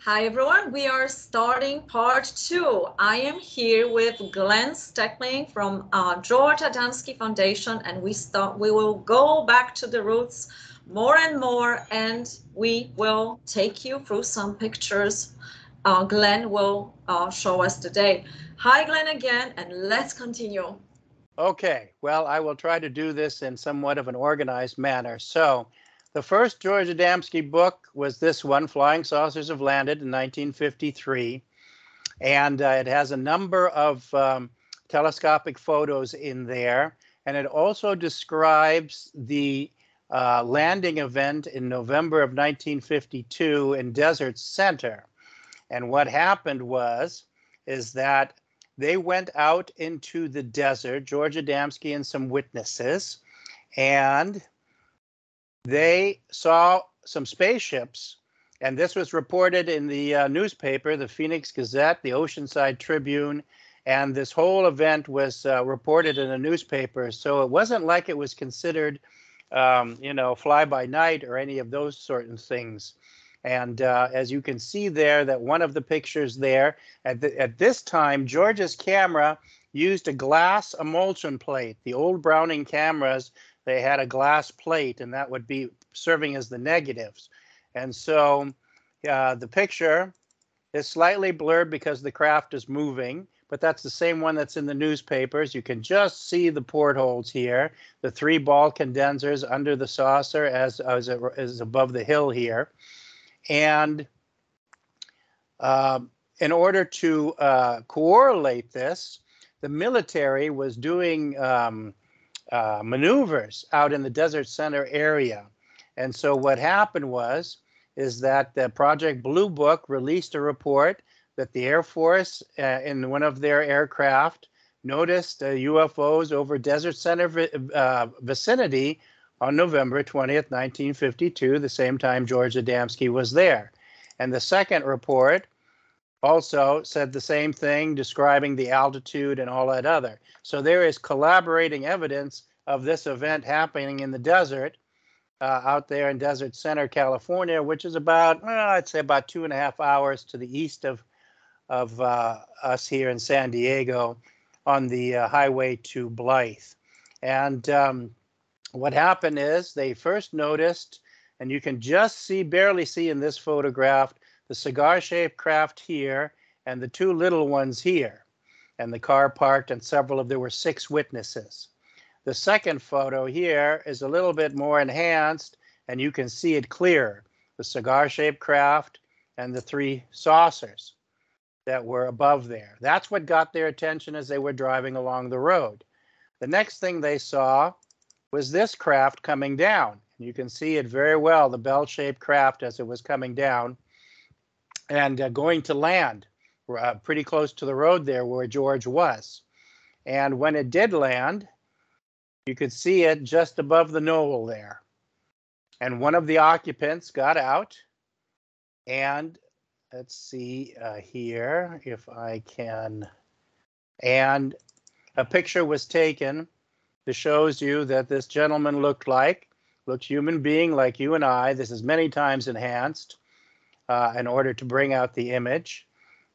Hi everyone, we are starting part 2. I am here with Glenn Steckling from George Adamski Foundation, and we will go back to the roots more and more, and we will take you through some pictures Glenn will show us today. Hi Glenn again, and let's continue. Okay, well, I will try to do this in somewhat of an organized manner. So the first George Adamski book was this one, Flying Saucers Have Landed, in 1953. And it has a number of telescopic photos in there. And it also describes the landing event in November of 1952 in Desert Center. And what happened is that they went out into the desert, George Adamski and some witnesses, and they saw some spaceships. And this was reported in the newspaper, the Phoenix Gazette, the Oceanside Tribune, and this whole event was reported in a newspaper. So it wasn't like it was considered, fly by night or any of those sort of things. And as you can see there, that one of the pictures there, at this time, George's camera used a glass emulsion plate. The old Browning cameras, they had a glass plate, and that would be serving as the negatives. And so the picture is slightly blurred because the craft is moving, but that's the same one that's in the newspapers. You can just see the portholes here, the 3 ball condensers under the saucer as above the hill here. And in order to correlate this, the military was doing maneuvers out in the Desert Center area. And so what happened is that the Project Blue Book released a report that the Air Force in one of their aircraft noticed UFOs over Desert Center vicinity on November 20th, 1952, the same time George Adamski was there. And the second report also said the same thing, describing the altitude and all that other. So there is collaborating evidence of this event happening in the desert out there in Desert Center, California, which is about, I'd say about 2.5 hours to the east of us here in San Diego on the highway to Blythe. And what happened is they first noticed, and you can just barely see in this photograph, the cigar-shaped craft here and the 2 little ones here. And the car parked, and there were 6 witnesses. The second photo here is a little bit more enhanced, and you can see it clearer. The cigar-shaped craft and the 3 saucers that were above there. That's what got their attention as they were driving along the road. The next thing they saw was this craft coming down. You can see it very well, the bell-shaped craft as it was coming down and going to land pretty close to the road there where George was. And when it did land, you could see it just above the knoll there. And one of the occupants got out, and let's see here if I can, and a picture was taken that shows you that this gentleman looked human being like you and I. This is many times enhanced in order to bring out the image.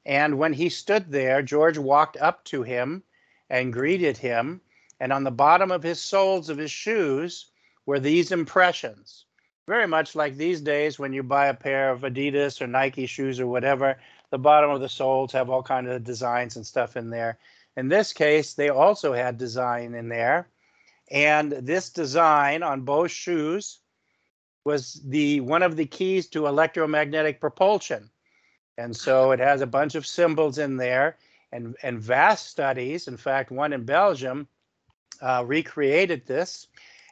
And when he stood there, George walked up to him and greeted him. And on the bottom of his soles of his shoes were these impressions. Very much like these days when you buy a pair of Adidas or Nike shoes or whatever, the bottom of the soles have all kinds of designs and stuff in there. In this case, they also had design in there. And this design on both shoes was one of the keys to electromagnetic propulsion. And so it has a bunch of symbols in there, and vast studies, in fact, one in Belgium, recreated this.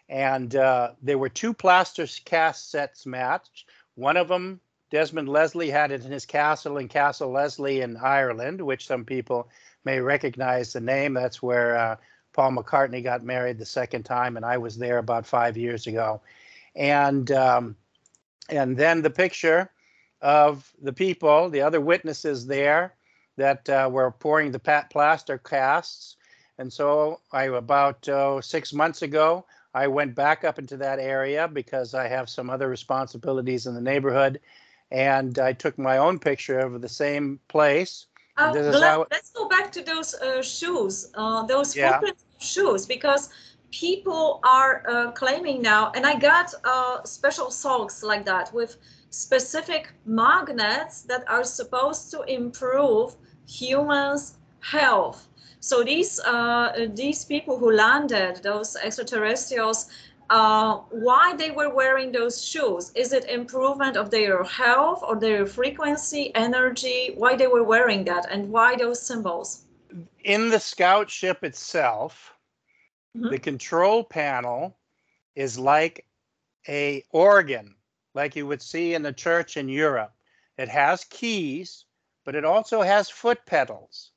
And there were 2 plaster cast sets matched. One of them, Desmond Leslie had it in his castle in Castle Leslie in Ireland, which some people may recognize the name. That's where Paul McCartney got married the second time, and I was there about 5 years ago. And then the picture of the people, the other witnesses there that were pouring the plaster casts. And so about 6 months ago, I went back up into that area because I have some other responsibilities in the neighborhood. and I took my own picture of the same place. And this is Glenn, how let's go back to those shoes, those Yeah. footprint shoes, because people are claiming now, and I got special socks like that with specific magnets that are supposed to improve humans' health. So these people who landed, those extraterrestrials, why they were wearing those shoes? Is it improvement of their health or their frequency, energy? Why they were wearing that, and why those symbols? in the scout ship itself, the control panel is like a organ, like you would see in a church in Europe. It has keys, but it also has foot pedals.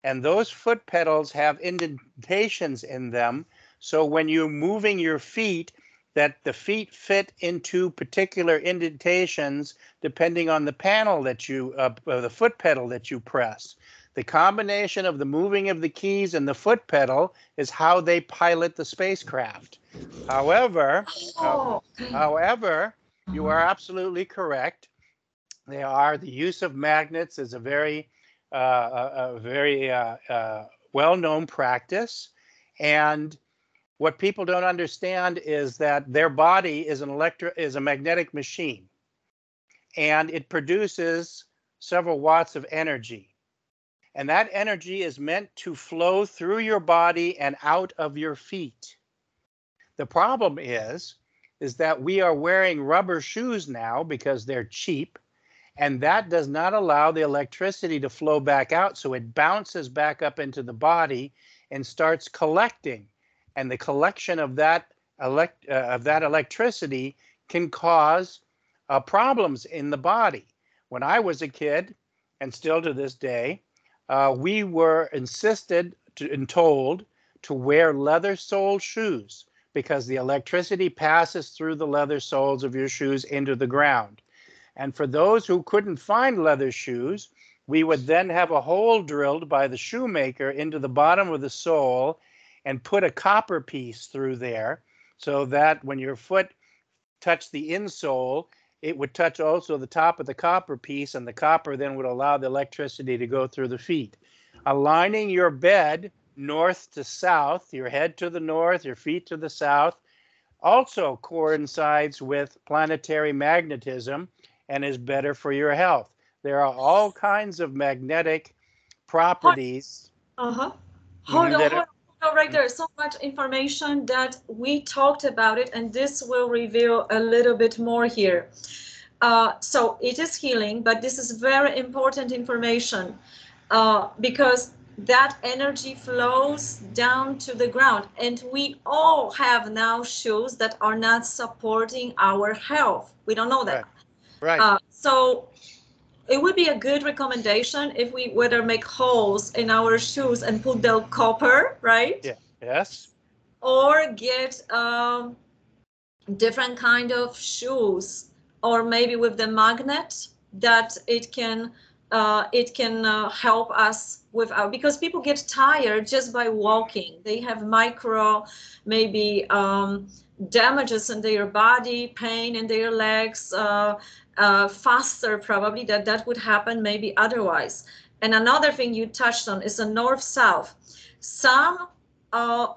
And those foot pedals have indentations in them. So when you're moving your feet, that the feet fit into particular indentations depending on the panel that you, the foot pedal that you press. The combination of the moving of the keys and the foot pedal is how they pilot the spacecraft. However, you are absolutely correct. The use of magnets is a very well-known practice, and what people don't understand is that their body is a magnetic machine, and it produces several watts of energy, and that energy is meant to flow through your body and out of your feet. The problem is that we are wearing rubber shoes now because they're cheap, and that does not allow the electricity to flow back out, so it bounces back up into the body and starts collecting. And the collection of that electricity can cause problems in the body. When I was a kid, and still to this day, we were insisted and told to wear leather-soled shoes because the electricity passes through the leather soles of your shoes into the ground. And for those who couldn't find leather shoes, we would then have a hole drilled by the shoemaker into the bottom of the sole and put a copper piece through there so that when your foot touched the insole, it would touch also the top of the copper piece, and the copper then would allow the electricity to go through the feet. Aligning your bed north to south, your head to the north, your feet to the south, also coincides with planetary magnetism and is better for your health. There are all kinds of magnetic properties. Hold on, right there. So much information that we talked about it, and this will reveal a little bit more here. So it is healing, but this is very important information because that energy flows down to the ground, and we all have now shoes that are not supporting our health. We don't know that. Right. So it would be a good recommendation if we whether make holes in our shoes and put the copper, right? Yeah. Yes. Or get different kind of shoes, or maybe with the magnet that it can help us with our, because people get tired just by walking. They have micro maybe damages in their body, pain in their legs, faster probably that would happen maybe otherwise. And another thing you touched on is the north-south. Some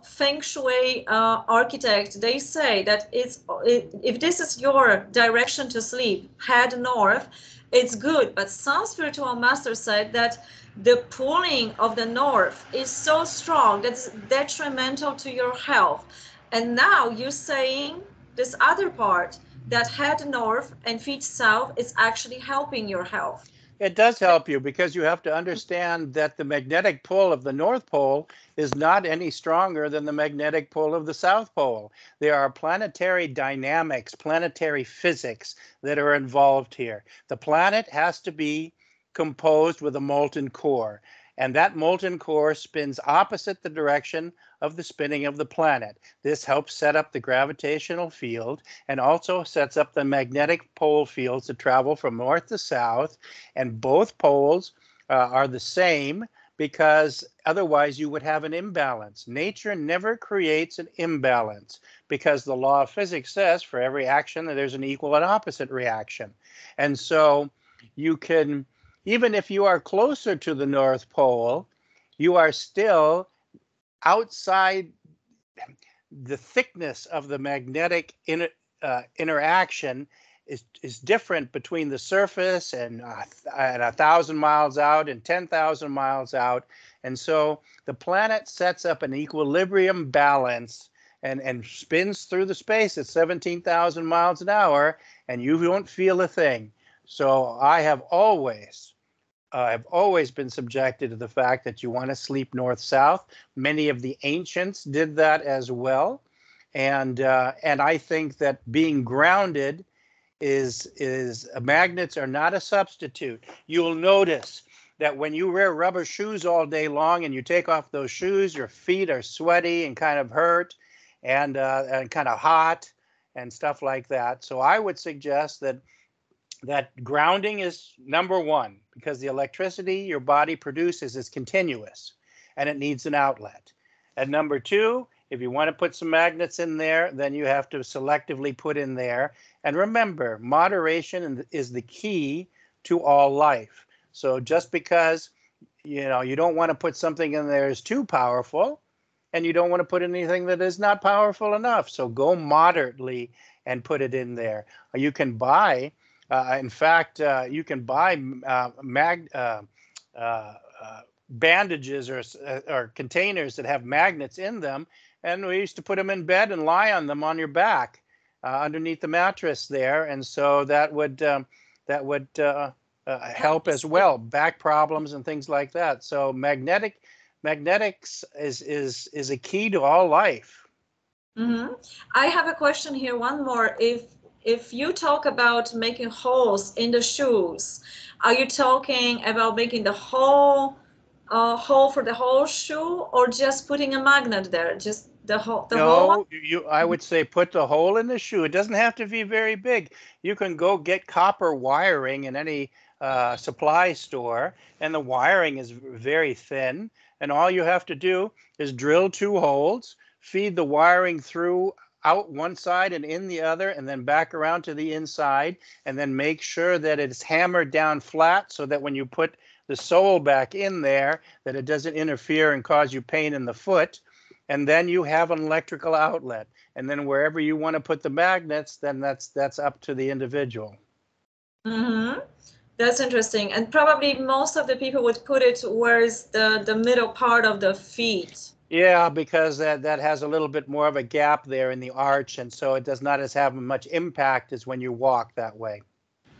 feng shui architects, they say that if this is your direction to sleep, head north, it's good. But some spiritual masters said that the pulling of the north is so strong that it's detrimental to your health. And now you're saying this other part, that head north and feet south, is actually helping your health. It does help you because you have to understand that the magnetic pull of the North Pole is not any stronger than the magnetic pull of the South Pole. There are planetary dynamics, planetary physics that are involved here. The planet has to be composed with a molten core, and that molten core spins opposite the direction of the spinning of the planet. This helps set up the gravitational field and also sets up the magnetic pole fields that travel from north to south, and both poles are the same because otherwise you would have an imbalance. Nature never creates an imbalance because the law of physics says for every action there's an equal and opposite reaction. And so you can, even if you are closer to the North Pole, you are still outside the thickness of the magnetic interaction is different between the surface and 1,000 miles out and 10,000 miles out. And so the planet sets up an equilibrium balance and spins through the space at 17,000 miles an hour, and you won't feel a thing. So I have always been subjected to the fact that you want to sleep north-south. Many of the ancients did that as well. And I think that being grounded is magnets are not a substitute. You'll notice that when you wear rubber shoes all day long and you take off those shoes, your feet are sweaty and kind of hurt and kind of hot and stuff like that. So I would suggest that grounding is number one, because the electricity your body produces is continuous and it needs an outlet. And number two, if you want to put some magnets in there, then you have to selectively put in there. And remember, moderation is the key to all life. So just because, you don't want to put something in there is too powerful, and you don't want to put anything that is not powerful enough. So go moderately and put it in there. You can buy, in fact, you can buy bandages or containers that have magnets in them. And we used to put them in bed and lie on them on your back underneath the mattress there. And so that would help as well, back problems and things like that. So magnetics is a key to all life. Mm-hmm. I have a question here, one more. If you talk about making holes in the shoes, are you talking about making the hole for the whole shoe, or just putting a magnet there? Just the hole? No, I would say put the hole in the shoe. It doesn't have to be very big. You can go get copper wiring in any supply store, and the wiring is very thin. And all you have to do is drill 2 holes, feed the wiring through out one side and in the other, and then back around to the inside, and then make sure that it's hammered down flat so that when you put the sole back in there, that it doesn't interfere and cause you pain in the foot. And then you have an electrical outlet. And then wherever you want to put the magnets, then that's up to the individual. Mm-hmm. That's interesting. And probably most of the people would put it where's the middle part of the feet. Yeah, because that has a little bit more of a gap there in the arch, and so it does not as have much impact as when you walk that way.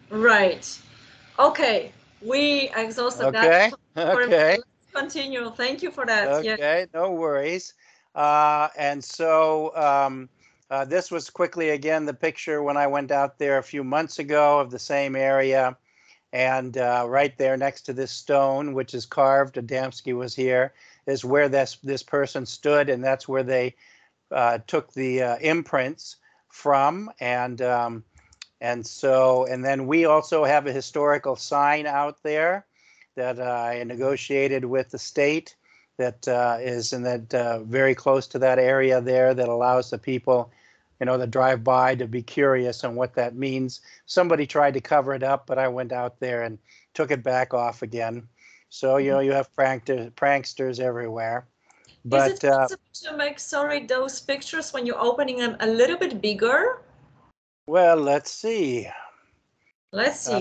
Right. Okay. We exhausted that. Okay. Let's continue. Thank you for that. Okay, yeah. No worries. And so this was quickly again the picture when I went out there a few months ago of the same area. And right there next to this stone, which is carved, Adamski was here, is where this person stood, and that's where they took the imprints from. And then we also have a historical sign out there that I negotiated with the state that is in that very close to that area there, that allows the people, that drive by to be curious on what that means. Somebody tried to cover it up, but I went out there and took it back off again. So, you have pranksters everywhere. But, is it possible to make, those pictures when you're opening them a little bit bigger? Well, let's see. Let's see.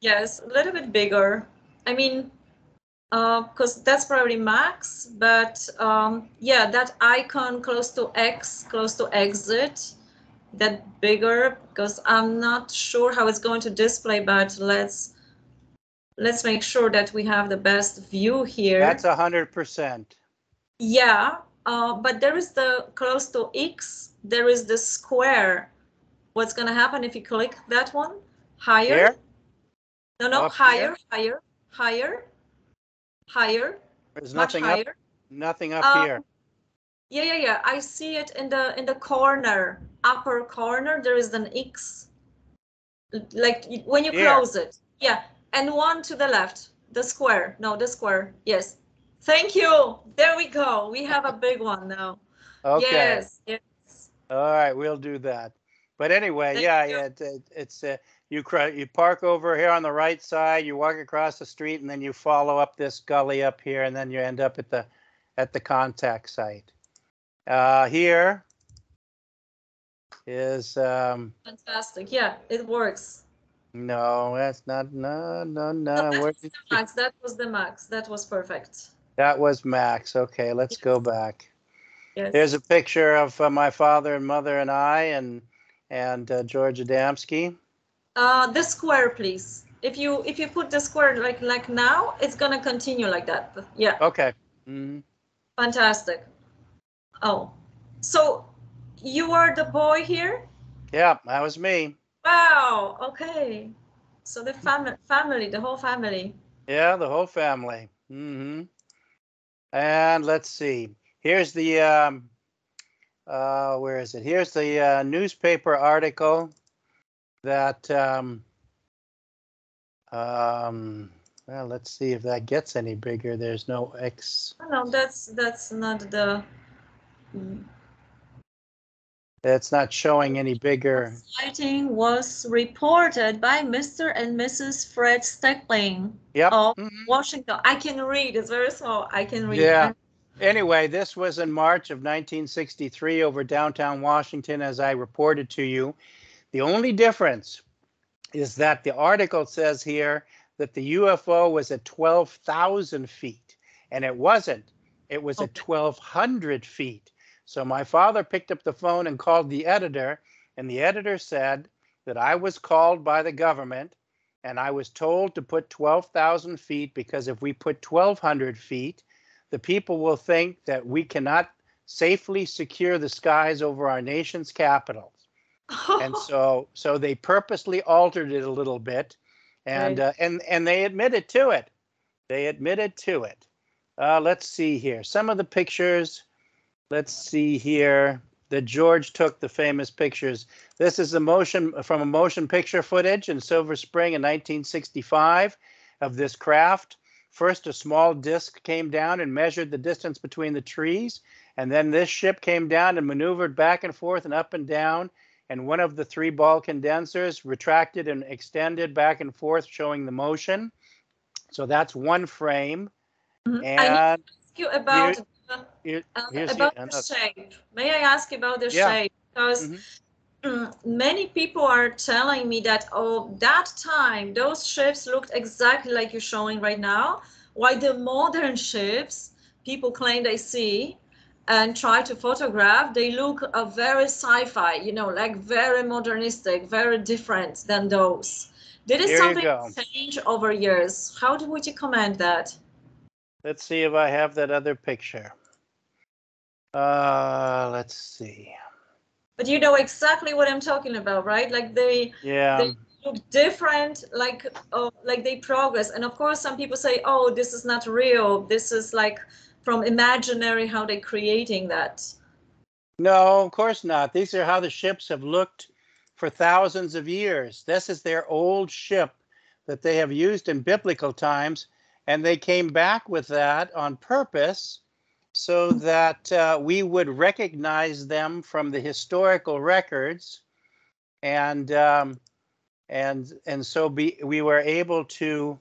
Yes, a little bit bigger. I mean, because that's probably max, but yeah, that icon close to X, close to exit, that bigger, because I'm not sure how it's going to display, but let's make sure that we have the best view here. That's 100%. Yeah, but there is the close to X, there is the square. What's going to happen if you click that one? Higher? Here? No, up higher, here? higher. There's much nothing higher. up. Nothing up here. Yeah. I see it in the corner, upper corner. There is an X, like when you close it. Yeah, and one to the left, the square. No, the square. Yes. Thank you. There we go. We have a big one now. Okay. Yes. All right, we'll do that. But anyway, yeah, it's you park over here on the right side, you walk across the street, and then you follow up this gully up here, and then you end up at the contact site. Here is fantastic. Yeah, it works. no, that's not no. Max, that was the max. That was perfect. That was Max. Okay, let's go back. Yes. Here's a picture of my father and mother and I and George Adamski. The square, please. If you put the square like now, it's gonna continue like that. Yeah. Okay. Mm-hmm. Fantastic. Oh, so you are the boy here? Yeah, that was me. Wow. Okay. So the family, the whole family. Yeah, the whole family. Mm-hmm. And let's see. Here's the where is it? Here's the newspaper article that well, let's see if that gets any bigger. There's no X. No, that's not the. It's not showing any bigger. The sighting was reported by Mr. and Mrs. Fred Steckling of Washington. I can read. It's very small. I can read. Yeah. Anyway, this was in March of 1963 over downtown Washington, as I reported to you. The only difference is that the article says here that the UFO was at 12,000 feet, and it wasn't. It was at 1,200 feet. So my father picked up the phone and called the editor, and the editor said that I was called by the government, and I was told to put 12,000 feet because if we put 1,200 feet, the people will think that we cannot safely secure the skies over our nation's capitals. And so they purposely altered it a little bit, and and they admitted to it. They admitted to it. Let's see here. Some of the pictures. Let's see here that George took the famous pictures. This is a motion picture footage in Silver Spring in 1965 of this craft. First, a small disc came down and measured the distance between the trees. And then this ship came down and maneuvered back and forth and up and down. And one of the three ball condensers retracted and extended back and forth, showing the motion. So that's one frame. Mm-hmm. And I need to ask you about the shape. May I ask about the shape? Because many people are telling me that, oh, that time, those ships looked exactly like you're showing right now, while the modern ships, people claim they see and try to photograph, they look very sci-fi, you know, like very modernistic, very different than those. Did it something change over years? How would you comment that? Let's see if I have that other picture. Let's see. But you know exactly what I'm talking about, right? Like they look different, like they progress. And of course, some people say, oh, this is not real. This is like from imaginary, how they're creating that. No, of course not. These are how the ships have looked for thousands of years. This is their old ship that they have used in biblical times. And they came back with that on purpose so that we would recognize them from the historical records, and so we were able to.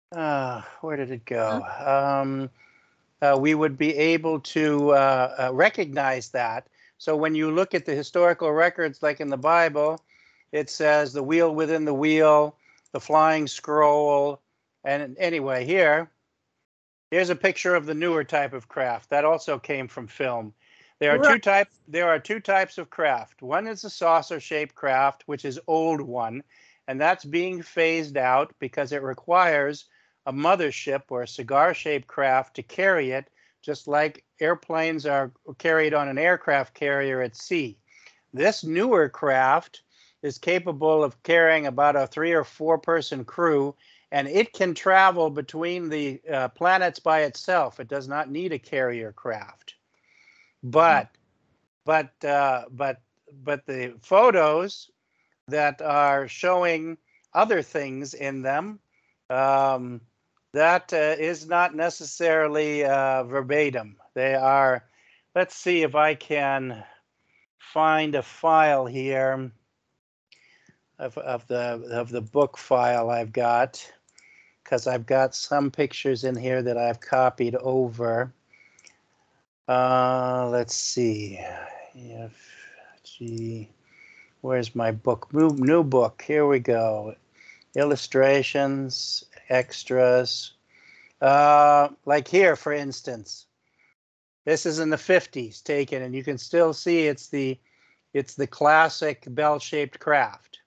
Where did it go? We would be able to recognize that. So when you look at the historical records, like in the Bible, it says the wheel within the wheel, the flying scroll. And anyway, here's a picture of the newer type of craft that also came from film. There are two types of craft. One is a saucer-shaped craft, which is old one, and that's being phased out because it requires a mothership or a cigar-shaped craft to carry it, just like airplanes are carried on an aircraft carrier at sea. This newer craft is capable of carrying about a 3 or 4 person crew, and it can travel between the planets by itself. It does not need a carrier craft. But the photos that are showing other things in them, that is not necessarily verbatim. They are. Let's see if I can find a file here of the book file I've got, because I've got some pictures in here that I've copied over. Let's see. Where's my book? New book. Here we go. Illustrations, extras. Like here, for instance. This is in the 50s taken, and you can still see it's the classic bell-shaped craft.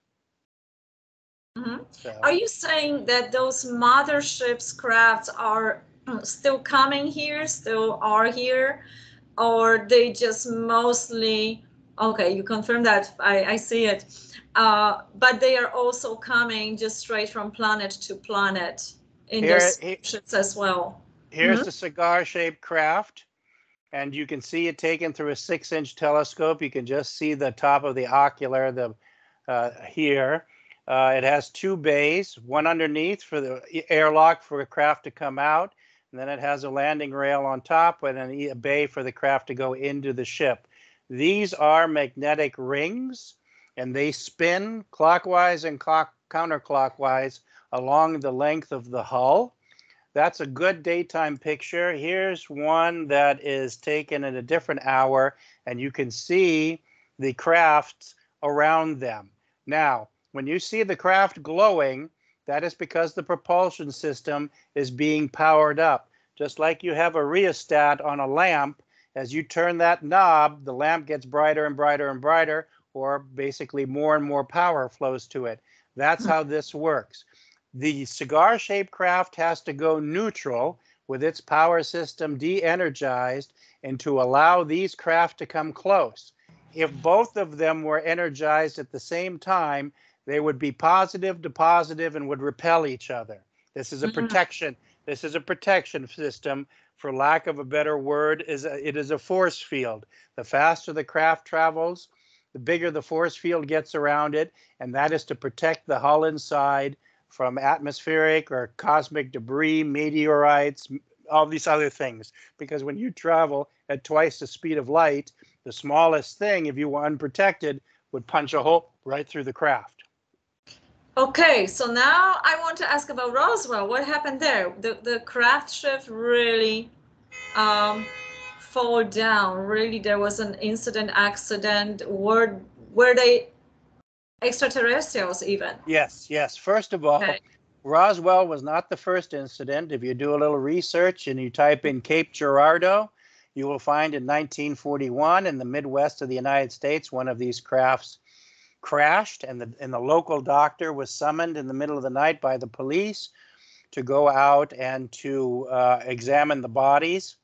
Mm-hmm. So, are you saying that those motherships crafts are still coming here, still are here, or they just mostly, okay, you confirm that, I see it, but they are also coming just straight from planet to planet in those ships as well? Here's the cigar-shaped craft, and you can see it taken through a 6-inch telescope. You can just see the top of the ocular here. It has 2 bays, one underneath for the airlock for a craft to come out, and then it has a landing rail on top and a bay for the craft to go into the ship. These are magnetic rings, and they spin clockwise and counterclockwise along the length of the hull. That's a good daytime picture. Here's one that is taken at a different hour, and you can see the crafts around them. Now, when you see the craft glowing, that is because the propulsion system is being powered up. Just like you have a rheostat on a lamp, as you turn that knob, the lamp gets brighter and brighter and brighter, or basically more and more power flows to it. That's how this works. The cigar-shaped craft has to go neutral with its power system de-energized, and to allow these craft to come close. If both of them were energized at the same time, they would be positive to positive and would repel each other. This is a protection. This is a protection system. For lack of a better word, it is a force field. The faster the craft travels, the bigger the force field gets around it, and that is to protect the hull inside from atmospheric or cosmic debris, meteorites, all these other things. Because when you travel at twice the speed of light, the smallest thing, if you were unprotected, would punch a hole right through the craft. Okay, so now I want to ask about Roswell. What happened there? The craft ship really fall down. Really, there was an incident, accident. Were they extraterrestrials even? Yes, yes. First of all, Okay. Roswell was not the first incident. If you do a little research and you type in Cape Girardeau, you will find in 1941 in the Midwest of the United States, one of these crafts crashed, and the local doctor was summoned in the middle of the night by the police to go out and to examine the bodies,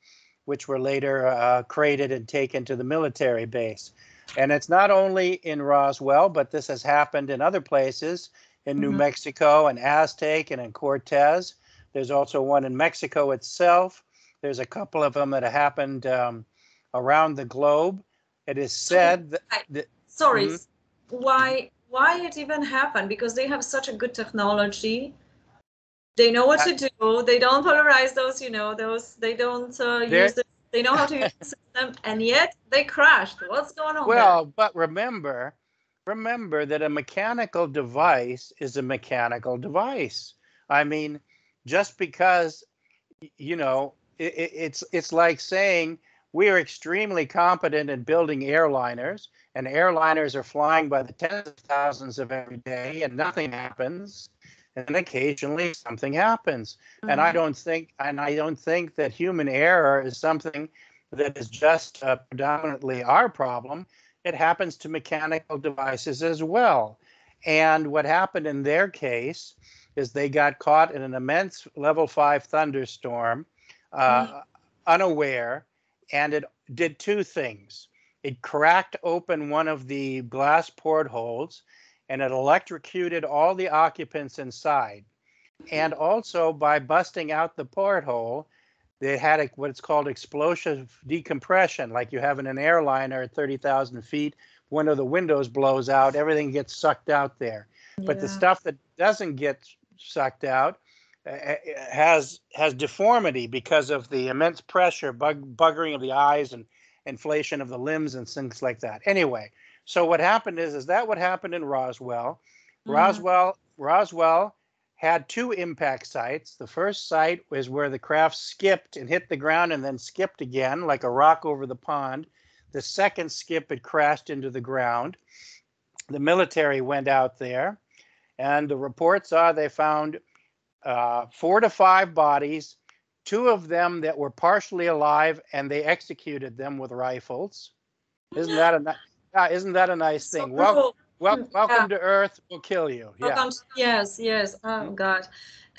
which were later crated and taken to the military base. And it's not only in Roswell, but this has happened in other places, in New Mexico and Aztec and in Cortez. There's also one in Mexico itself. There's a couple of them that have happened around the globe. It is said that... Sorry, why it even happened? Because they have such a good technology. They know what to do. They don't polarize those, they don't use the, they know how to use the system, and yet they crashed. What's going on there? But remember that a mechanical device is a mechanical device. I mean, just because, it's like saying we are extremely competent in building airliners, and airliners are flying by the tens of thousands of every day, and nothing happens. And occasionally something happens. And I don't think that human error is something that is just predominantly our problem. It happens to mechanical devices as well. And what happened in their case is they got caught in an immense level 5 thunderstorm, unaware, and it did 2 things. It cracked open one of the glass portholes, and it electrocuted all the occupants inside. And also, by busting out the porthole, they had what's called explosive decompression, like you have in an airliner at 30,000 feet. One of the windows blows out, everything gets sucked out there. Yeah. But the stuff that doesn't get sucked out has deformity because of the immense pressure, buggering of the eyes and inflation of the limbs and things like that. Anyway, so what happened is that what happened in Roswell? Roswell had 2 impact sites. The first site was where the craft skipped and hit the ground and then skipped again, like a rock over the pond. The second skip, it crashed into the ground. The military went out there, and the reports are they found 4 to 5 bodies, 2 of them that were partially alive, and they executed them with rifles. Isn't that a nice thing? Cool. Welcome to Earth. We'll kill you. Yeah. Yes. Oh God.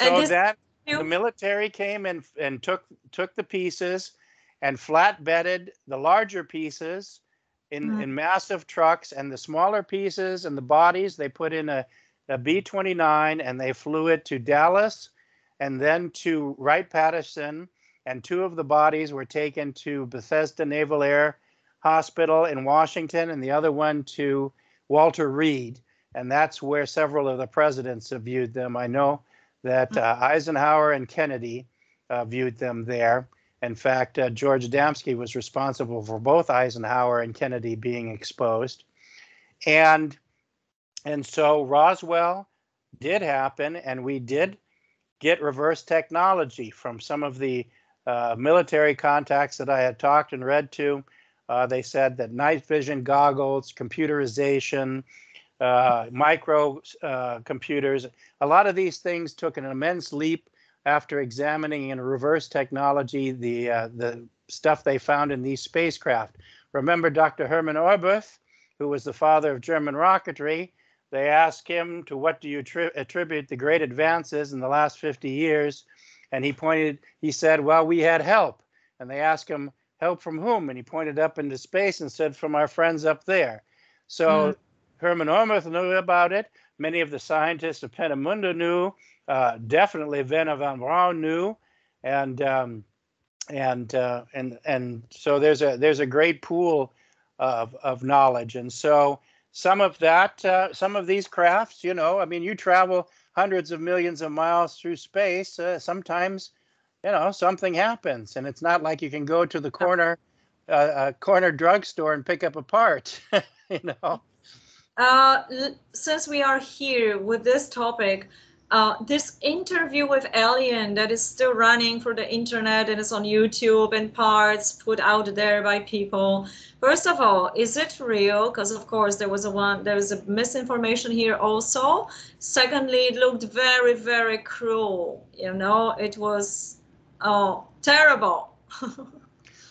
And so the military came and took the pieces and flatbedded the larger pieces in massive trucks, and the smaller pieces and the bodies they put in a B-29, and they flew it to Dallas and then to Wright-Patterson, and 2 of the bodies were taken to Bethesda Naval Air Hospital in Washington, and the other one to Walter Reed, and that's where several of the presidents have viewed them. I know that Eisenhower and Kennedy viewed them there. In fact, George Adamski was responsible for both Eisenhower and Kennedy being exposed. And so Roswell did happen, and we did get reverse technology from some of the military contacts that I had talked and read to. They said that night vision goggles, computerization, micro computers, a lot of these things took an immense leap after examining in reverse technology the stuff they found in these spacecraft. Remember Dr. Hermann Oberth, who was the father of German rocketry? They asked him, to what do you attribute the great advances in the last 50 years? And he said, well, we had help. And they asked him, help from whom? And he pointed up into space and said, from our friends up there. So Hermann Oberth knew about it. Many of the scientists of Peenemünde knew. Definitely Werner von Braun knew. And so there's a great pool of knowledge. And so some of these crafts, I mean, you travel hundreds of millions of miles through space. Sometimes, something happens, and it's not like you can go to the corner drugstore and pick up a part. Since we are here with this topic, this interview with alien that is still running for the internet and is on YouTube and parts put out there by people. First of all, is it real? Because of course there was a misinformation here also. Secondly, it looked very, very cruel. It was terrible.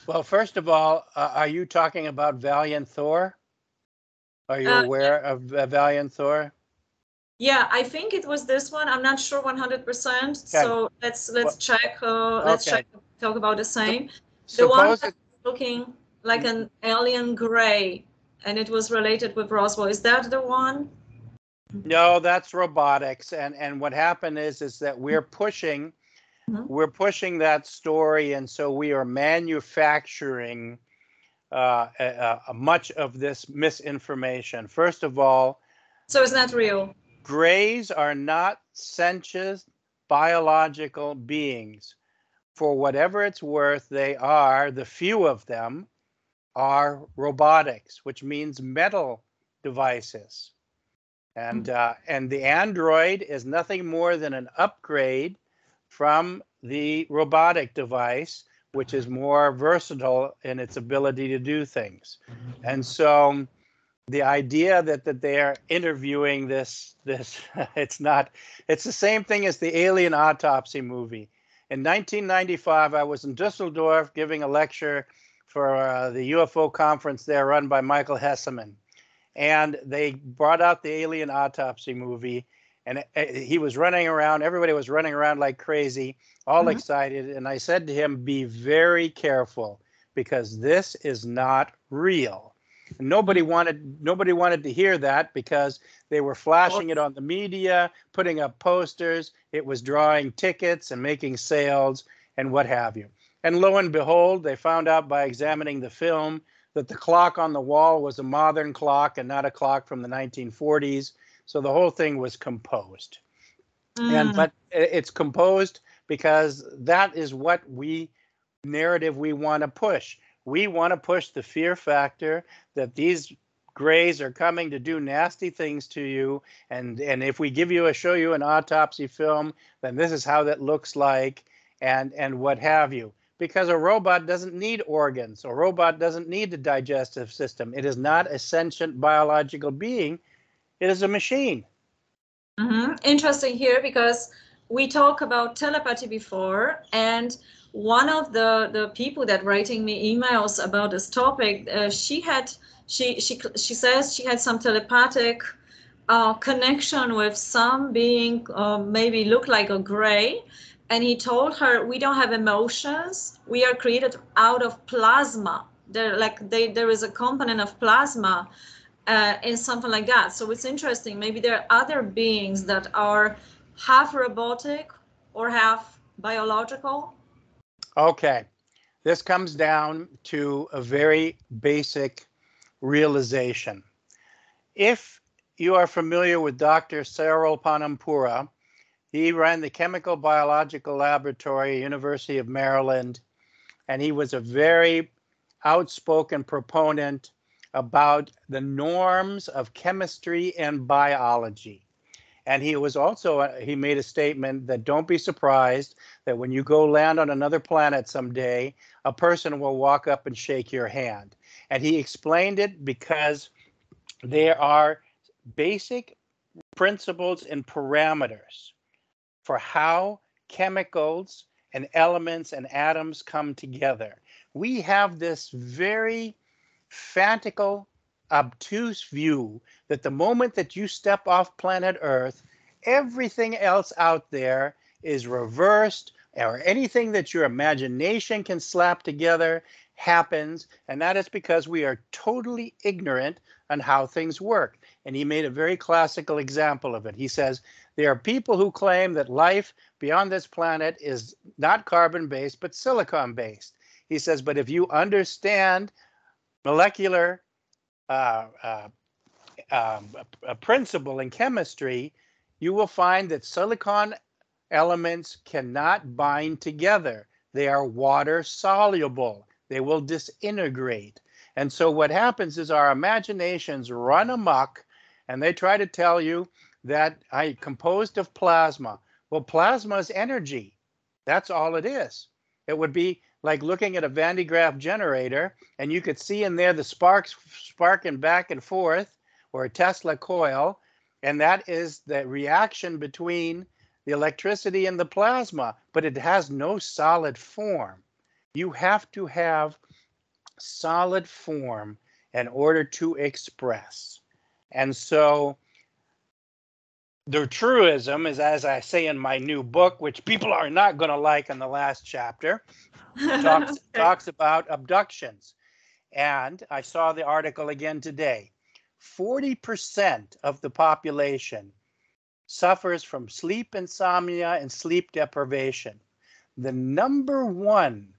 Well, first of all, are you talking about Valiant Thor? Are you aware of Valiant Thor? Yeah, I think it was this one. I'm not sure 100%. Okay. So let's check. Let's check. Talk about the same. The one that's looking like an alien gray, and it was related with Roswell. Is that the one? No, that's robotics. And what happened is that we're pushing that story, and so we are manufacturing much of this misinformation. First of all, so it's not real. Grays are not sentient biological beings. For whatever it's worth, the few of them are robotics, which means metal devices. And the android is nothing more than an upgrade from the robotic device, which is more versatile in its ability to do things. And so the idea that they are interviewing this it's the same thing as the Alien Autopsy movie. In 1995, I was in Düsseldorf giving a lecture for the UFO conference there run by Michael Hesseman. And they brought out the Alien Autopsy movie, and he was running around. Everybody was running around like crazy, all excited. And I said to him, be very careful, because this is not real. Nobody wanted to hear that, because they were flashing it on the media, putting up posters. It was drawing tickets and making sales and what have you. And lo and behold, they found out by examining the film that the clock on the wall was a modern clock and not a clock from the 1940s. So the whole thing was composed. But it's composed because that is what narrative we want to push. We want to push the fear factor that these grays are coming to do nasty things to you. And if we show you an autopsy film, then this is how that looks like, and what have you. Because a robot doesn't need organs. A robot doesn't need a digestive system. It is not a sentient biological being. It is a machine. Interesting here, because we talked about telepathy before, and one of the people that writing me emails about this topic, she says she had some telepathic connection with some being, maybe look like a gray, and he told her, we don't have emotions, we are created out of plasma. There is a component of plasma in something like that. So it's interesting. Maybe there are other beings that are half robotic or half biological. Okay, this comes down to a very basic realization. If you are familiar with Dr. Cyril Panampura, he ran the Chemical Biological Laboratory, University of Maryland, and he was a very outspoken proponent about the norms of chemistry and biology. And he was also, he made a statement that don't be surprised that when you go land on another planet someday, a person will walk up and shake your hand. And he explained it because there are basic principles and parameters for how chemicals and elements and atoms come together. We have this very fanatical, obtuse view that the moment that you step off planet Earth, everything else out there is reversed, or anything that your imagination can slap together happens, and that is because we are totally ignorant on how things work. And he made a very classical example of it. He says, there are people who claim that life beyond this planet is not carbon-based, but silicon-based. He says, but if you understand molecular a principle in chemistry, you will find that silicon elements cannot bind together. They are water soluble. They will disintegrate. And so what happens is our imaginations run amok, and they try to tell you that I'm composed of plasma. Well, plasma is energy. That's all it is. It would be like looking at a Van de Graaff generator, and you could see in there the sparks sparking back and forth, or a Tesla coil, and that is the reaction between the electricity and the plasma, but it has no solid form. You have to have solid form in order to express. And so the truism is, as I say in my new book, which people are not going to like in the last chapter, talks about abductions. And I saw the article again today. 40% of the population suffers from sleep insomnia and sleep deprivation. The number one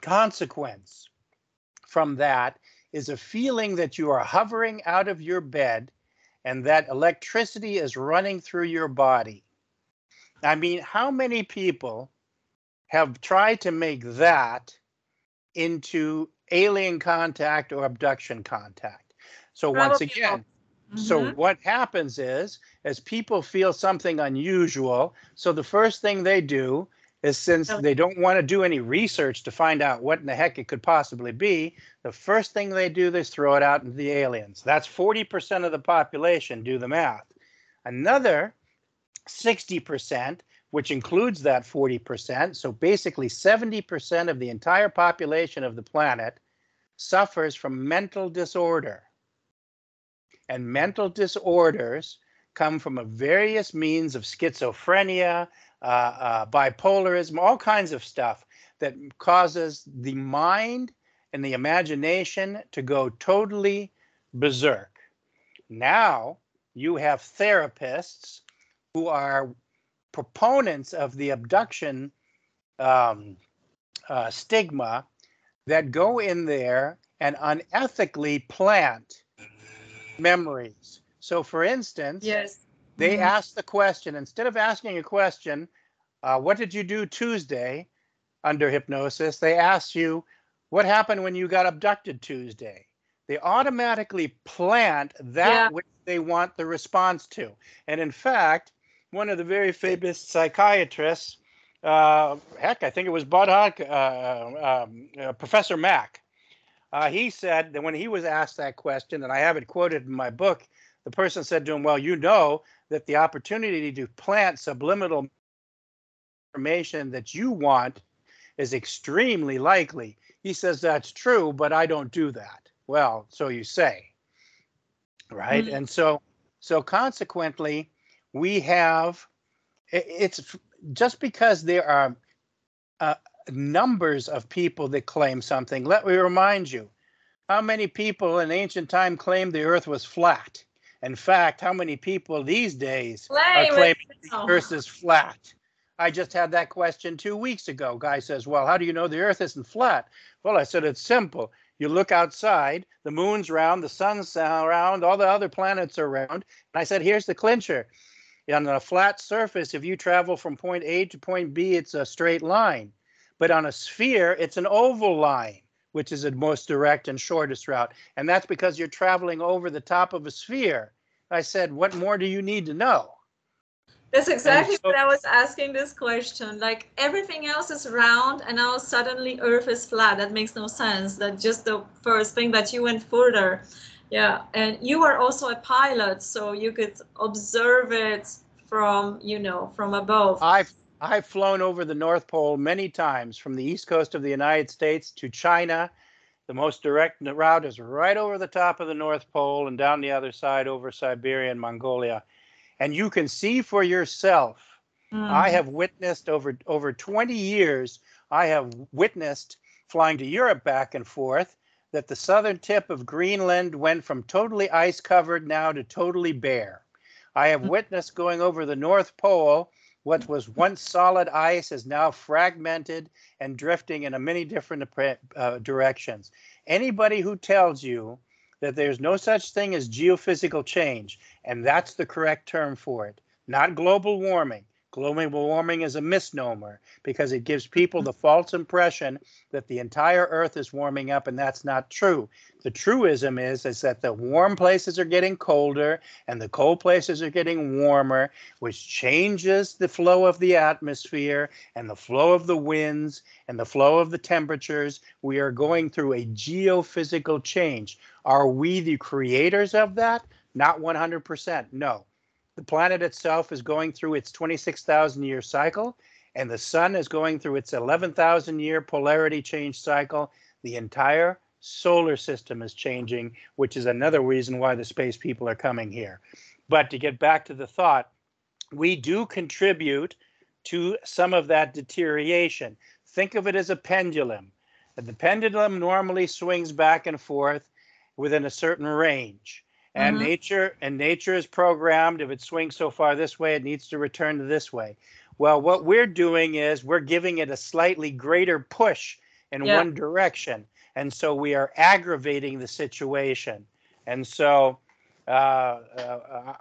consequence from that is a feeling that you are hovering out of your bed and that electricity is running through your body. I mean, how many people have tried to make that into alien contact or abduction contact? So once again, so what happens is, as people feel something unusual, so the first thing they do is, since they don't want to do any research to find out what in the heck it could possibly be, the first thing they do is throw it out into the aliens. That's 40% of the population, do the math. Another 60%, which includes that 40%, so basically 70% of the entire population of the planet suffers from mental disorder. And mental disorders come from a various means of schizophrenia, bipolarism, all kinds of stuff that causes the mind and the imagination to go totally berserk. Now you have therapists who are proponents of the abduction stigma that go in there and unethically plant memories. So for instance, they ask the question, instead of asking a question, what did you do Tuesday? under hypnosis, they ask you, what happened when you got abducted Tuesday? They automatically plant that which they want the response to. And in fact, one of the very famous psychiatrists, heck, I think it was Professor Mack, he said that when he was asked that question, and I have it quoted in my book, the person said to him, well, you know that the opportunity to plant subliminal information that you want is extremely likely. He says, that's true, but I don't do that. Well, so you say, right? Mm-hmm. And so consequently, we have, it's just because there are numbers of people that claim something. Let me remind you, how many people in ancient time claimed the earth was flat? In fact, how many people these days are claiming the earth is flat? I just had that question 2 weeks ago. Guy says, well, how do you know the earth isn't flat? Well, I said, it's simple. You look outside, the moon's round, the sun's round, all the other planets are round. And I said, here's the clincher. On a flat surface, if you travel from point A to point B, it's a straight line. But on a sphere, it's an oval line, which is the most direct and shortest route. And that's because you're traveling over the top of a sphere. I said, what more do you need to know? That's exactly what I was asking this question. Like everything else is round and now suddenly Earth is flat. That makes no sense. That's just the first thing, but you went further. Yeah, and you are also a pilot, so you could observe it from, you know, from above. I've flown over the North Pole many times from the east coast of the United States to China. The most direct route is right over the top of the North Pole and down the other side over Siberia and Mongolia. And you can see for yourself. I have witnessed over 20 years, I have witnessed flying to Europe back and forth, that the southern tip of Greenland went from totally ice covered now to totally bare. I have witnessed going over the North Pole, what was once solid ice is now fragmented and drifting in many different directions. Anybody who tells you that there's no such thing as geophysical change, and that's the correct term for it, not global warming. Global warming is a misnomer because it gives people the false impression that the entire Earth is warming up, and that's not true. The truism is that the warm places are getting colder and the cold places are getting warmer, which changes the flow of the atmosphere and the flow of the winds and the flow of the temperatures. We are going through a geophysical change. Are we the creators of that? Not 100%, no. The planet itself is going through its 26,000-year cycle, and the sun is going through its 11,000-year polarity change cycle. The entire solar system is changing, which is another reason why the space people are coming here. But to get back to the thought, we do contribute to some of that deterioration. Think of it as a pendulum. The pendulum normally swings back and forth within a certain range. And nature is programmed. If it swings so far this way, it needs to return to this way. Well, what we're doing is we're giving it a slightly greater push in one direction. And so we are aggravating the situation. And so I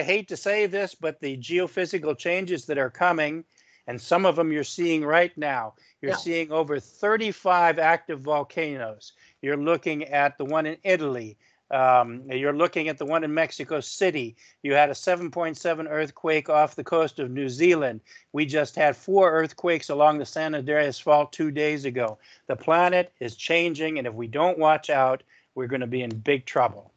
hate to say this, but the geophysical changes that are coming, and some of them you're seeing right now, you're seeing over 35 active volcanoes. You're looking at the one in Italy. You're looking at the one in Mexico City. You had a 7.7 earthquake off the coast of New Zealand. We just had 4 earthquakes along the San Andreas Fault 2 days ago. The planet is changing, and if we don't watch out, we're going to be in big trouble.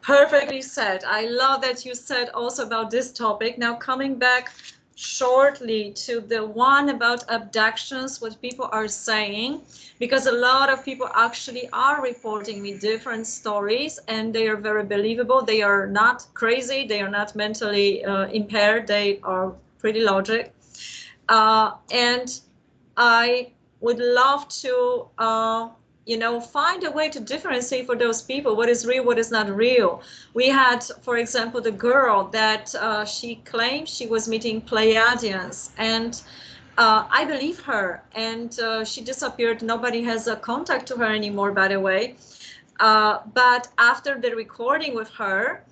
Perfectly said. I love that you said also about this topic. Now coming back shortly to the one about abductions, what people are saying, because a lot of people actually are reporting me different stories and they are very believable. They are not crazy. They are not mentally impaired. They are pretty logic. And I would love to, you know, find a way to differentiate for those people what is real, what is not real. We had, for example, the girl that she claimed she was meeting Pleiadians, and I believe her, and she disappeared. Nobody has a contact to her anymore, by the way. But after the recording with her,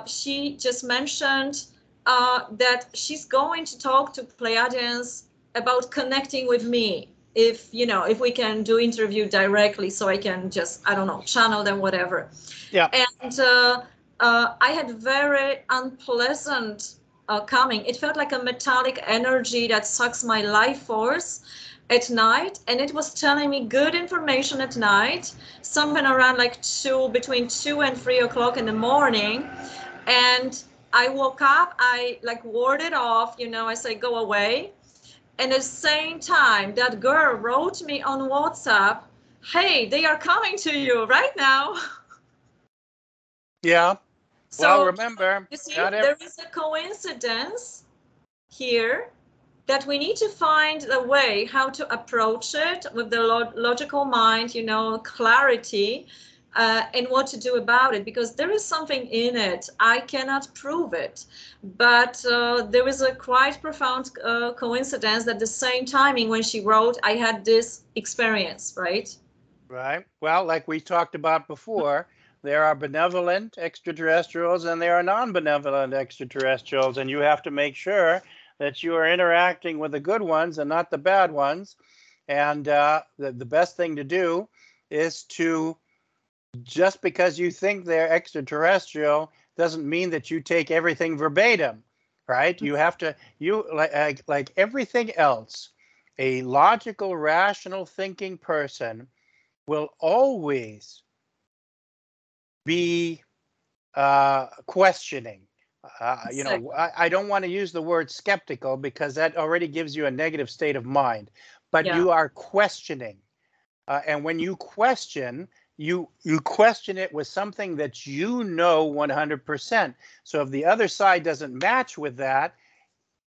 she just mentioned that she's going to talk to Pleiadians about connecting with me. If, you know, if we can do interview directly, so I can just, I don't know, channel them, whatever. Yeah. And I had very unpleasant coming. It felt like a metallic energy that sucks my life force at night, and it was telling me good information at night, something around like between 2 and 3 o'clock in the morning. And I woke up, I like warded off, you know, I say, go away. And at the same time, that girl wrote me on WhatsApp, hey, they are coming to you right now. Yeah. So, well, remember, you see, there is a coincidence here that we need to find a way how to approach it with the logical mind, you know, clarity, and what to do about it, because there is something in it. I cannot prove it, but there is a quite profound coincidence that the same timing when she wrote, I had this experience, right? Right. Well, like we talked about before, there are benevolent extraterrestrials and there are non-benevolent extraterrestrials, and you have to make sure that you are interacting with the good ones and not the bad ones. And the best thing to do is to, just because you think they're extraterrestrial doesn't mean that you take everything verbatim, right? You have to, like everything else, a logical, rational thinking person will always be questioning. You know, I don't want to use the word skeptical because that already gives you a negative state of mind, but Yeah. you are questioning. And when you question, you question it with something that you know 100%. So if the other side doesn't match with that,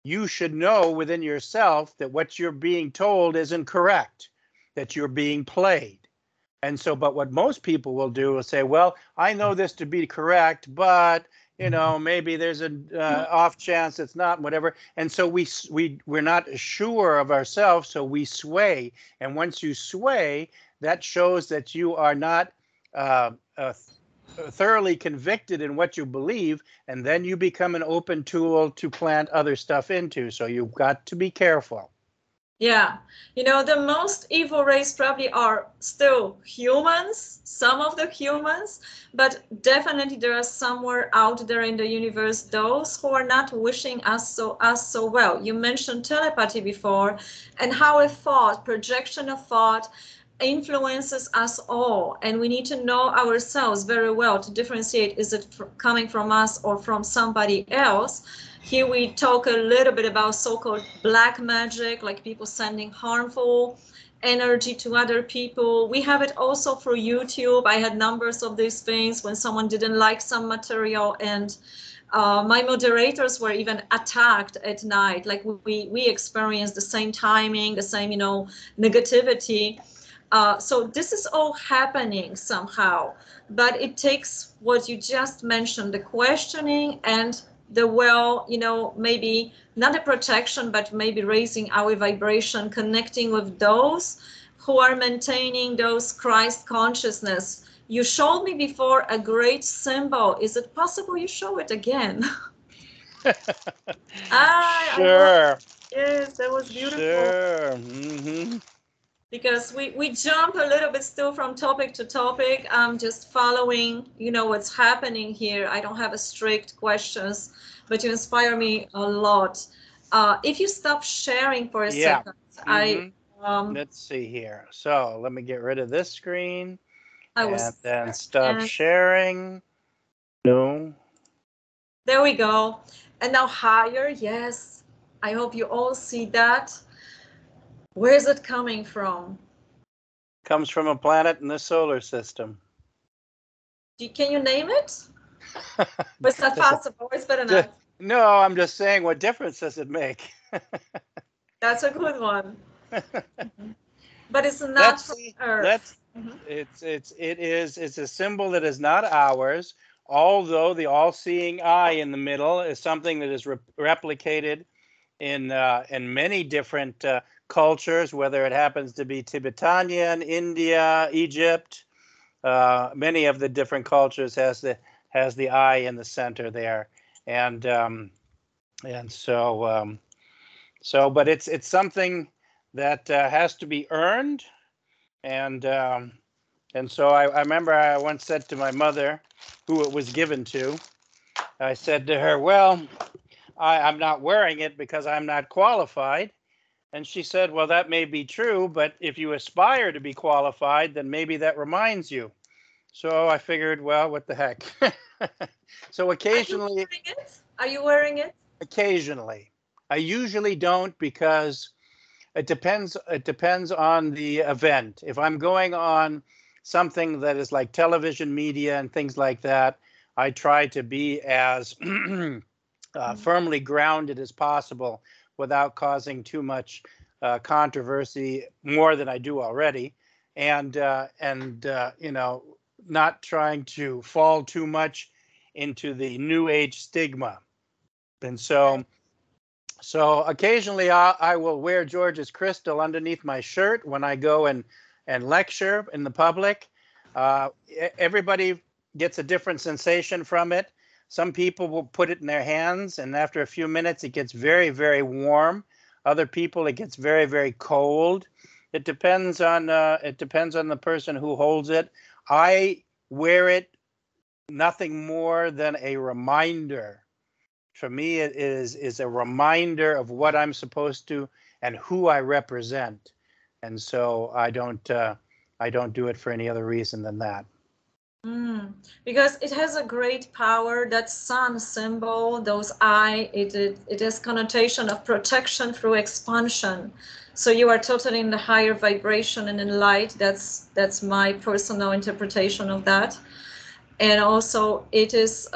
you should know within yourself that what you're being told isn't correct, that you're being played. And so, but what most people will do is say, well, I know this to be correct, but, you know, maybe there's an off chance it's not, whatever. And so we're not sure of ourselves, so we sway. And once you sway, that shows that you are not thoroughly convicted in what you believe, and then you become an open tool to plant other stuff into. So you've got to be careful. Yeah, you know, the most evil race probably are still humans, some of the humans, but definitely there are somewhere out there in the universe those who are not wishing us so well. You mentioned telepathy before, and how a thought, projection of thought, influences us all, and we need to know ourselves very well to differentiate, is it coming from us or from somebody else. Here we talk a little bit about so-called black magic, like people sending harmful energy to other people. We have it also through YouTube. I had numbers of these things when someone didn't like some material, and my moderators were even attacked at night. Like we experienced the same timing, the same, you know, negativity. So this is all happening somehow, but it takes what you just mentioned, the questioning and the, well, you know, maybe not a protection, but maybe raising our vibration, connecting with those who are maintaining those Christ consciousness. You showed me before a great symbol. Is it possible you show it again? Sure. Yes, that was beautiful. Sure. Mm-hmm. Because we jump a little bit still from topic to topic. I'm just following, you know, what's happening here. I don't have a strict questions, but you inspire me a lot. If you stop sharing for a second, Mm-hmm. Let's see here. So let me get rid of this screen and then stop sharing. No. There we go. And now higher. Yes. I hope you all see that. Where is it coming from? Comes from a planet in the solar system. Can you name it? Was that possible? It's better not. No, I'm just saying, what difference does it make? That's a good one. But it's not from Earth. It's a symbol that is not ours, although the all-seeing eye in the middle is something that is replicated in many different cultures, whether it happens to be Tibetan, India, Egypt. Many of the different cultures has the eye in the center there, and so So, but it's something that has to be earned, and so I remember I once said to my mother, who it was given to, I said to her, well, I'm not wearing it because I'm not qualified. And she said, well, that may be true, but if you aspire to be qualified, then maybe that reminds you. So I figured, well, what the heck. So occasionally. Are you wearing it? Occasionally. I usually don't, because it depends on the event. If I'm going on something that is like television media and things like that, I try to be as firmly grounded as possible without causing too much controversy, more than I do already, and you know, not trying to fall too much into the New Age stigma. And so occasionally I will wear George's crystal underneath my shirt when I go and lecture in the public. Everybody gets a different sensation from it. Some people will put it in their hands, and after a few minutes, it gets very, very warm. Other people, it gets very, very cold. It depends on the person who holds it. I wear it nothing more than a reminder. For me, it is a reminder of what I'm supposed to and who I represent. And so I don't do it for any other reason than that. Because it has a great power. That sun symbol, those eye, it has connotation of protection through expansion. So you are totally in the higher vibration and in light. That's my personal interpretation of that. And also it is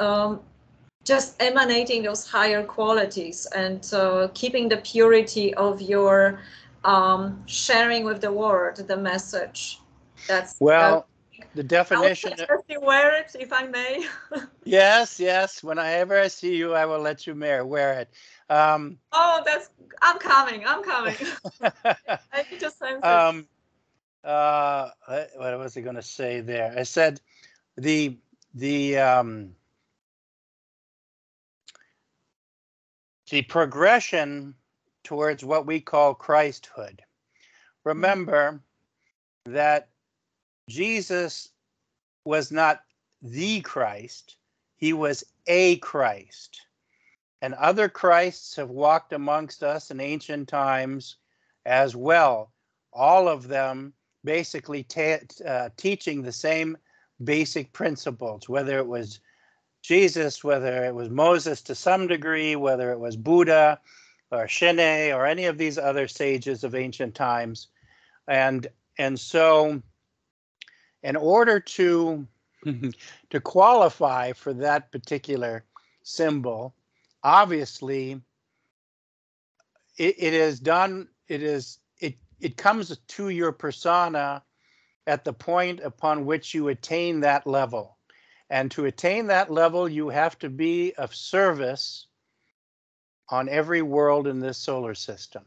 just emanating those higher qualities and keeping the purity of your sharing with the world, the message. That's well. The definition. I will you wear it, if I may. Yes. Whenever I see you, I will let you wear it. Oh, I'm coming. I need to sense it. What was I going to say there? I said the progression towards what we call Christhood. Remember that Jesus was not the Christ, he was a Christ. And other Christs have walked amongst us in ancient times as well, all of them basically teaching the same basic principles, whether it was Jesus, whether it was Moses to some degree, whether it was Buddha or Shene or any of these other sages of ancient times. And so in order to qualify for that particular symbol, obviously it comes to your persona at the point upon which you attain that level. And to attain that level, you have to be of service on every world in this solar system.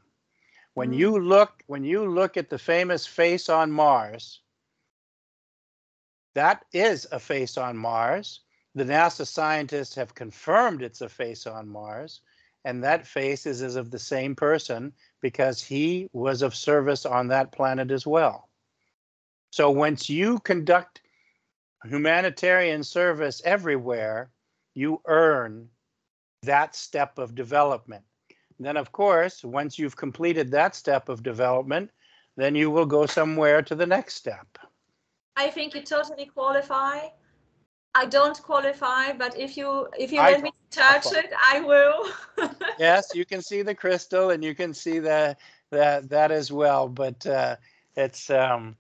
When you look at the famous face on Mars, that is a face on Mars. The NASA scientists have confirmed it's a face on Mars, and that face is of the same person because he was of service on that planet as well. So once you conduct humanitarian service everywhere, you earn that step of development. And then, of course, once you've completed that step of development, then you will go somewhere to the next step. I think you totally qualify. I don't qualify, but if you let me touch it, I will. Yes, you can see the crystal and you can see that as well. But it's the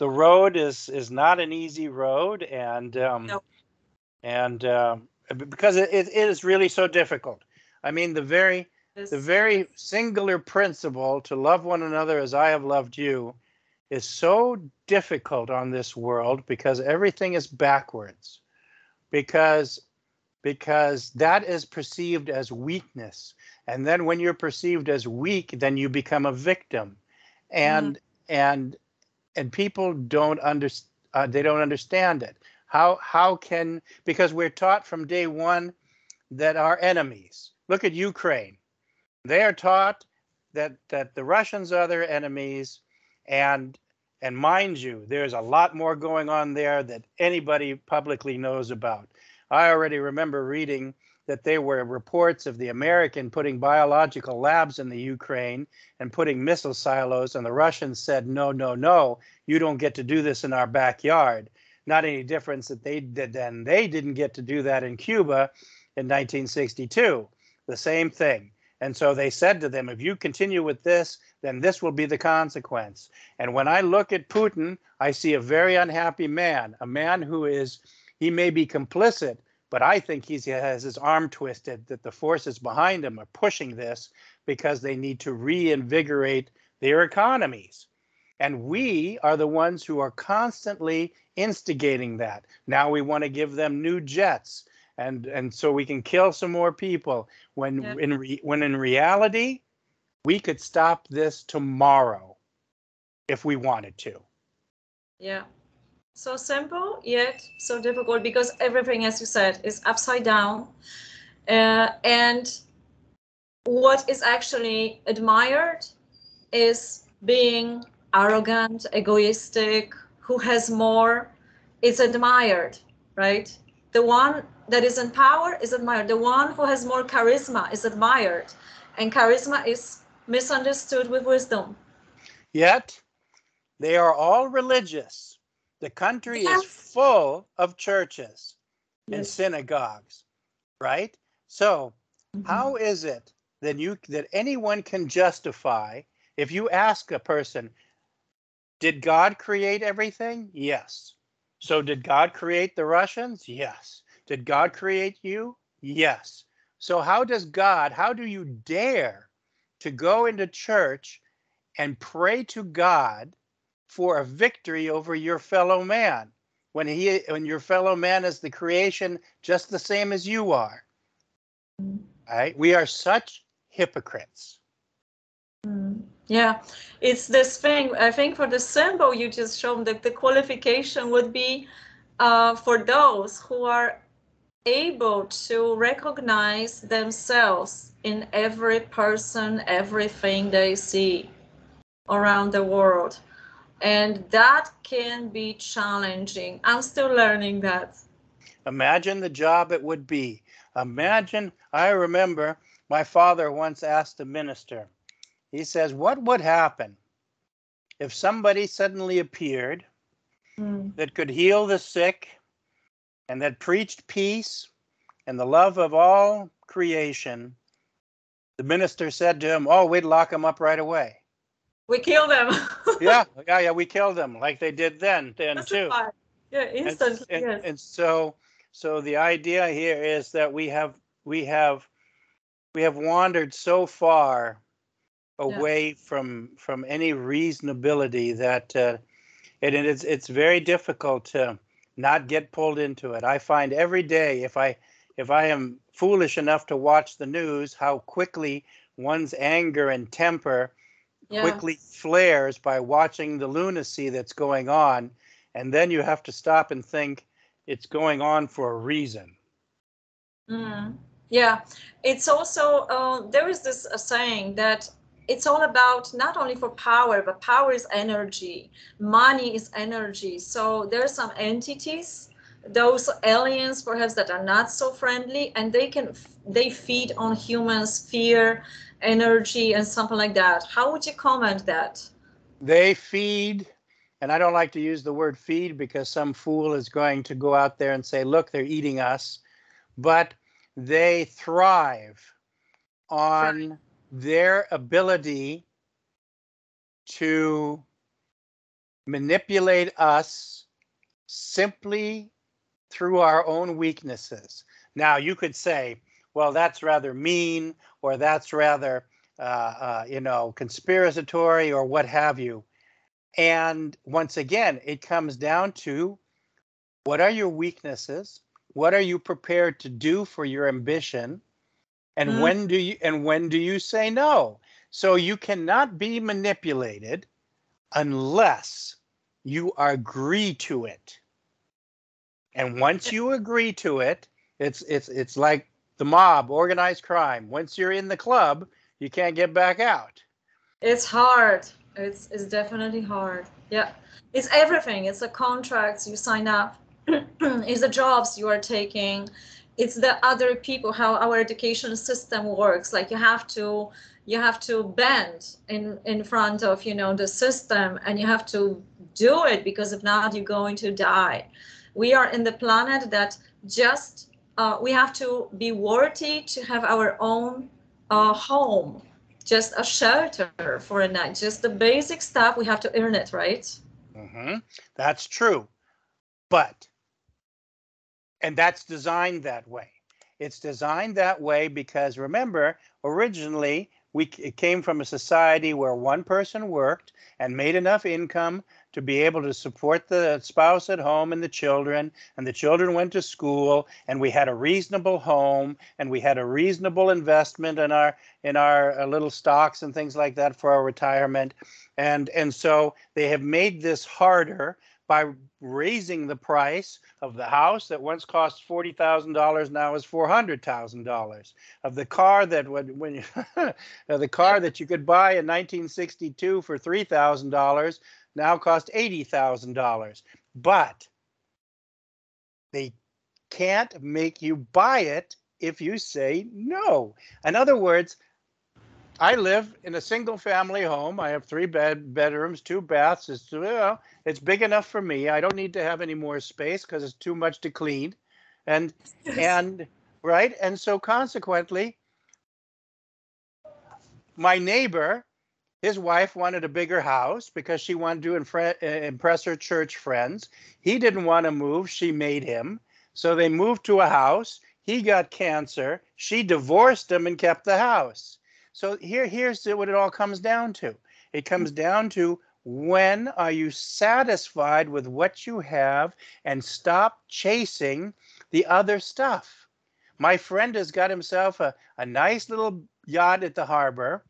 road is not an easy road, and No. Because it is really so difficult. I mean, the very singular principle to love one another as I have loved you is so difficult on this world because everything is backwards, because that is perceived as weakness. And then when you're perceived as weak, then you become a victim. And people don't understand it. How can, because we're taught from day one that our enemies, look at Ukraine. They are taught that the Russians are their enemies, and mind you, there's a lot more going on there that anybody publicly knows about. I already remember reading that there were reports of the American putting biological labs in the Ukraine and putting missile silos, and the Russians said, no, no, no, you don't get to do this in our backyard. Not any difference that they did then. They didn't get to do that in Cuba in 1962. The same thing. And so they said to them, if you continue with this, then this will be the consequence. And when I look at Putin, I see a very unhappy man, a man who is, he may be complicit, but I think he has his arm twisted, that the forces behind him are pushing this because they need to reinvigorate their economies. And we are the ones who are constantly instigating that. Now we want to give them new jets, and so we can kill some more people. When in reality, we could stop this tomorrow if we wanted to. Yeah. So simple, yet so difficult, because everything, as you said, is upside down. And what is actually admired is being arrogant, egoistic, who has more, is admired, right? The one that is in power is admired. The one who has more charisma is admired. And charisma is misunderstood with wisdom. Yet, they are all religious. The country is full of churches and synagogues, right? So how is it that anyone can justify, if you ask a person, did God create everything? Yes. So did God create the Russians? Yes. Did God create you? Yes. So how do you dare to go into church and pray to God for a victory over your fellow man when your fellow man is the creation just the same as you are? Right? We are such hypocrites. Yeah, it's this thing. I think for the symbol you just showed, that the qualification would be for those who are able to recognize themselves in every person, everything they see around the world. And that can be challenging. I'm still learning that. Imagine the job it would be. Imagine, I remember my father once asked a minister, he says, what would happen if somebody suddenly appeared that could heal the sick and that preached peace and the love of all creation? The minister said to him, oh, we'd lock him up right away. We kill them. yeah, we killed them like they did then too. Yeah, instantly. And so the idea here is that we have wandered so far away from any reasonability that it's very difficult to not get pulled into it. I find every day, if I am foolish enough to watch the news, how quickly one's anger and temper quickly flares by watching the lunacy that's going on. And then you have to stop and think it's going on for a reason. Yeah, it's also, there is this saying that it's all about not only for power, but power is energy. Money is energy. So there are some entities, those aliens perhaps that are not so friendly, and they feed on humans' fear, energy, and something like that. How would you comment that? They feed, and I don't like to use the word feed because some fool is going to go out there and say, look, they're eating us. But they thrive on their ability to manipulate us simply through our own weaknesses. Now, you could say, well, that's rather mean, or that's rather, conspiratory, or what have you. And once again, it comes down to, what are your weaknesses? What are you prepared to do for your ambition? And when do you say no? So you cannot be manipulated unless you agree to it. And once you agree to it, it's like the mob, organized crime. Once you're in the club, you can't get back out. It's hard. It's definitely hard. Yeah. It's everything. It's the contracts you sign up. It's the jobs you are taking. It's the other people, how our education system works. Like you have to bend in front of, you know, the system, and you have to do it, because if not, you're going to die. We are in the planet that just we have to be worthy to have our own home, just a shelter for a night, just the basic stuff. We have to earn it, right? Mm-hmm. That's true. And that's designed that way. It's designed that way because, remember, originally it came from a society where one person worked and made enough income to be able to support the spouse at home and the children went to school, and we had a reasonable home, and we had a reasonable investment in our little stocks and things like that for our retirement. And so they have made this harder by raising the price of the house that once cost $40,000 now is $400,000. Of the car that the car that you could buy in 1962 for $3,000 now cost $80,000. But they can't make you buy it if you say no. In other words, I live in a single family home. I have 3 bedrooms, 2 baths. It's big enough for me. I don't need to have any more space because it's too much to clean. And right. And so consequently, my neighbor, his wife wanted a bigger house because she wanted to impress her church friends. He didn't want to move. She made him. So they moved to a house. He got cancer. She divorced him and kept the house. So here's what it all comes down to. It comes down to, when are you satisfied with what you have and stop chasing the other stuff? My friend has got himself a nice little yacht at the harbor,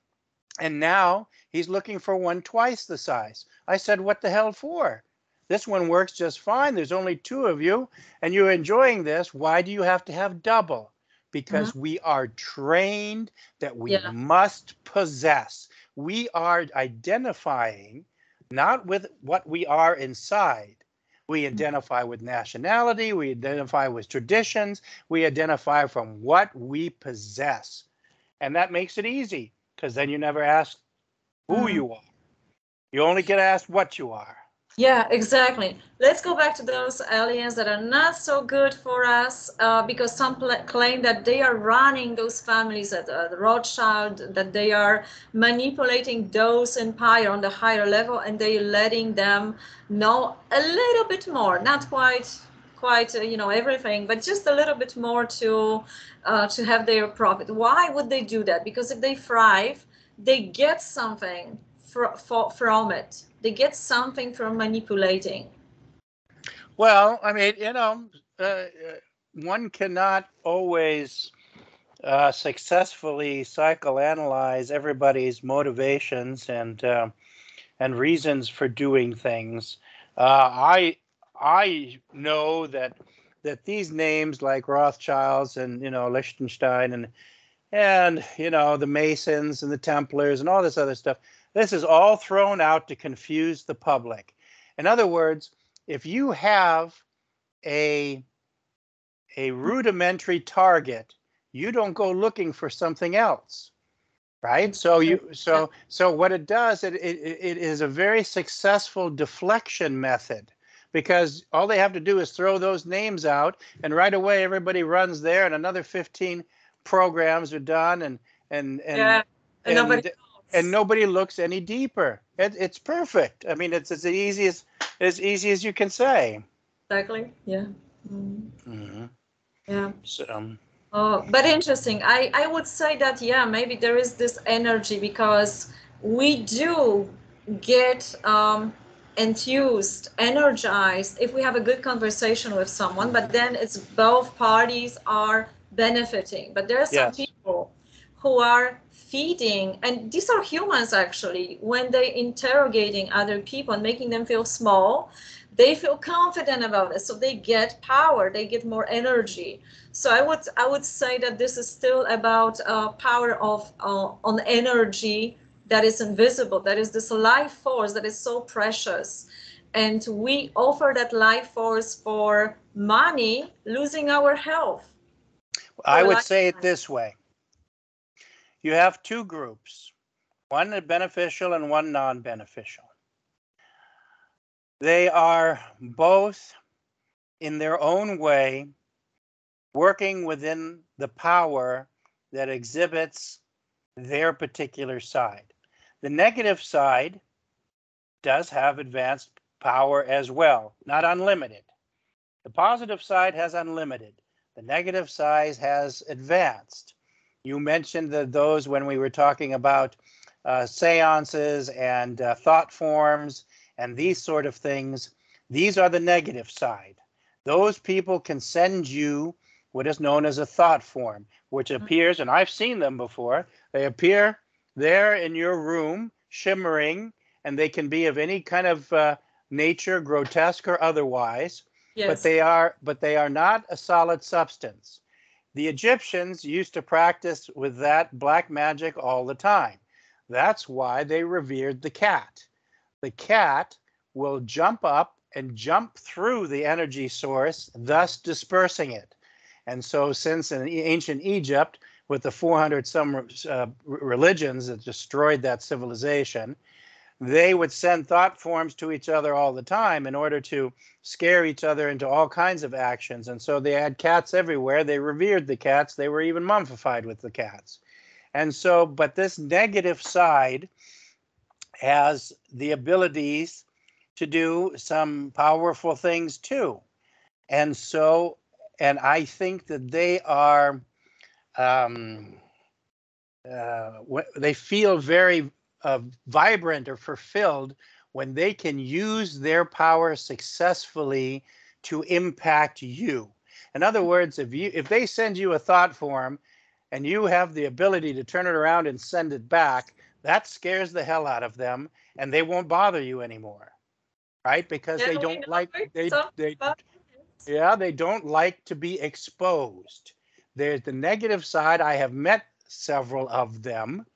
and now he's looking for one twice the size. I said, what the hell for? This one works just fine. There's only 2 of you, and you're enjoying this. Why do you have to have double? Because we are trained that we must possess. We are identifying not with what we are inside. We identify with nationality. We identify with traditions. We identify from what we possess. And that makes it easy, because then you never ask who you are. You only get asked what you are. Yeah, exactly. Let's go back to those aliens that are not so good for us, because some claim that they are running those families at the Rothschild, that they are manipulating those empire on the higher level, and they're letting them know a little bit more, not quite you know, everything, but just a little bit more to have their profit. Why would they do that? Because if they thrive, they get something from it. They get something from manipulating. Well, I mean, you know, one cannot always successfully psychoanalyze everybody's motivations and reasons for doing things. I know that these names like Rothschilds and, you know, Liechtenstein and you know, the Masons and the Templars and all this other stuff, this is all thrown out to confuse the public. In other words, if you have a rudimentary target, you don't go looking for something else, right? So what it does, it is a very successful deflection method, because all they have to do is throw those names out, and right away everybody runs there, and another 15 programs are done, and nobody looks any deeper. It's perfect. I mean, it's as easy as you can say. Exactly. Yeah. Mm-hmm. Yeah. So, but interesting. I would say that, yeah, maybe there is this energy, because we do get enthused, energized if we have a good conversation with someone, but then it's both parties are benefiting. But there are some people who are feeding, and these are humans actually, when they interrogating other people and making them feel small, they feel confident about it, so they get power, they get more energy. So I would say that this is still about power of on energy that is invisible, that is this life force that is so precious. And we offer that life force for money, losing our health. I would say it this way. You have two groups, one beneficial and one non-beneficial. They are both, in their own way, working within the power that exhibits their particular side. The negative side does have advanced power as well, not unlimited. The positive side has unlimited. The negative side has advanced. You mentioned those when we were talking about seances and thought forms and these sort of things. These are the negative side. Those people can send you what is known as a thought form, which appears, and I've seen them before, they appear there in your room, shimmering, and they can be of any kind of nature, grotesque or otherwise. Yes. But they are not a solid substance. The Egyptians used to practice with that black magic all the time. That's why they revered the cat. The cat will jump up and jump through the energy source, thus dispersing it. And so since in ancient Egypt, with the 400 some religions that destroyed that civilization, they would send thought forms to each other all the time in order to scare each other into all kinds of actions. And so they had cats everywhere. They revered the cats. They were even mummified with the cats. And so, but this negative side has the abilities to do some powerful things too. And so, and I think that they are, they feel very vibrant or fulfilled when they can use their power successfully to impact you. In other words, if they send you a thought form and you have the ability to turn it around and send it back, that scares the hell out of them and they won't bother you anymore, right? Because they don't like they don't like to be exposed. There's the negative side. I have met several of them,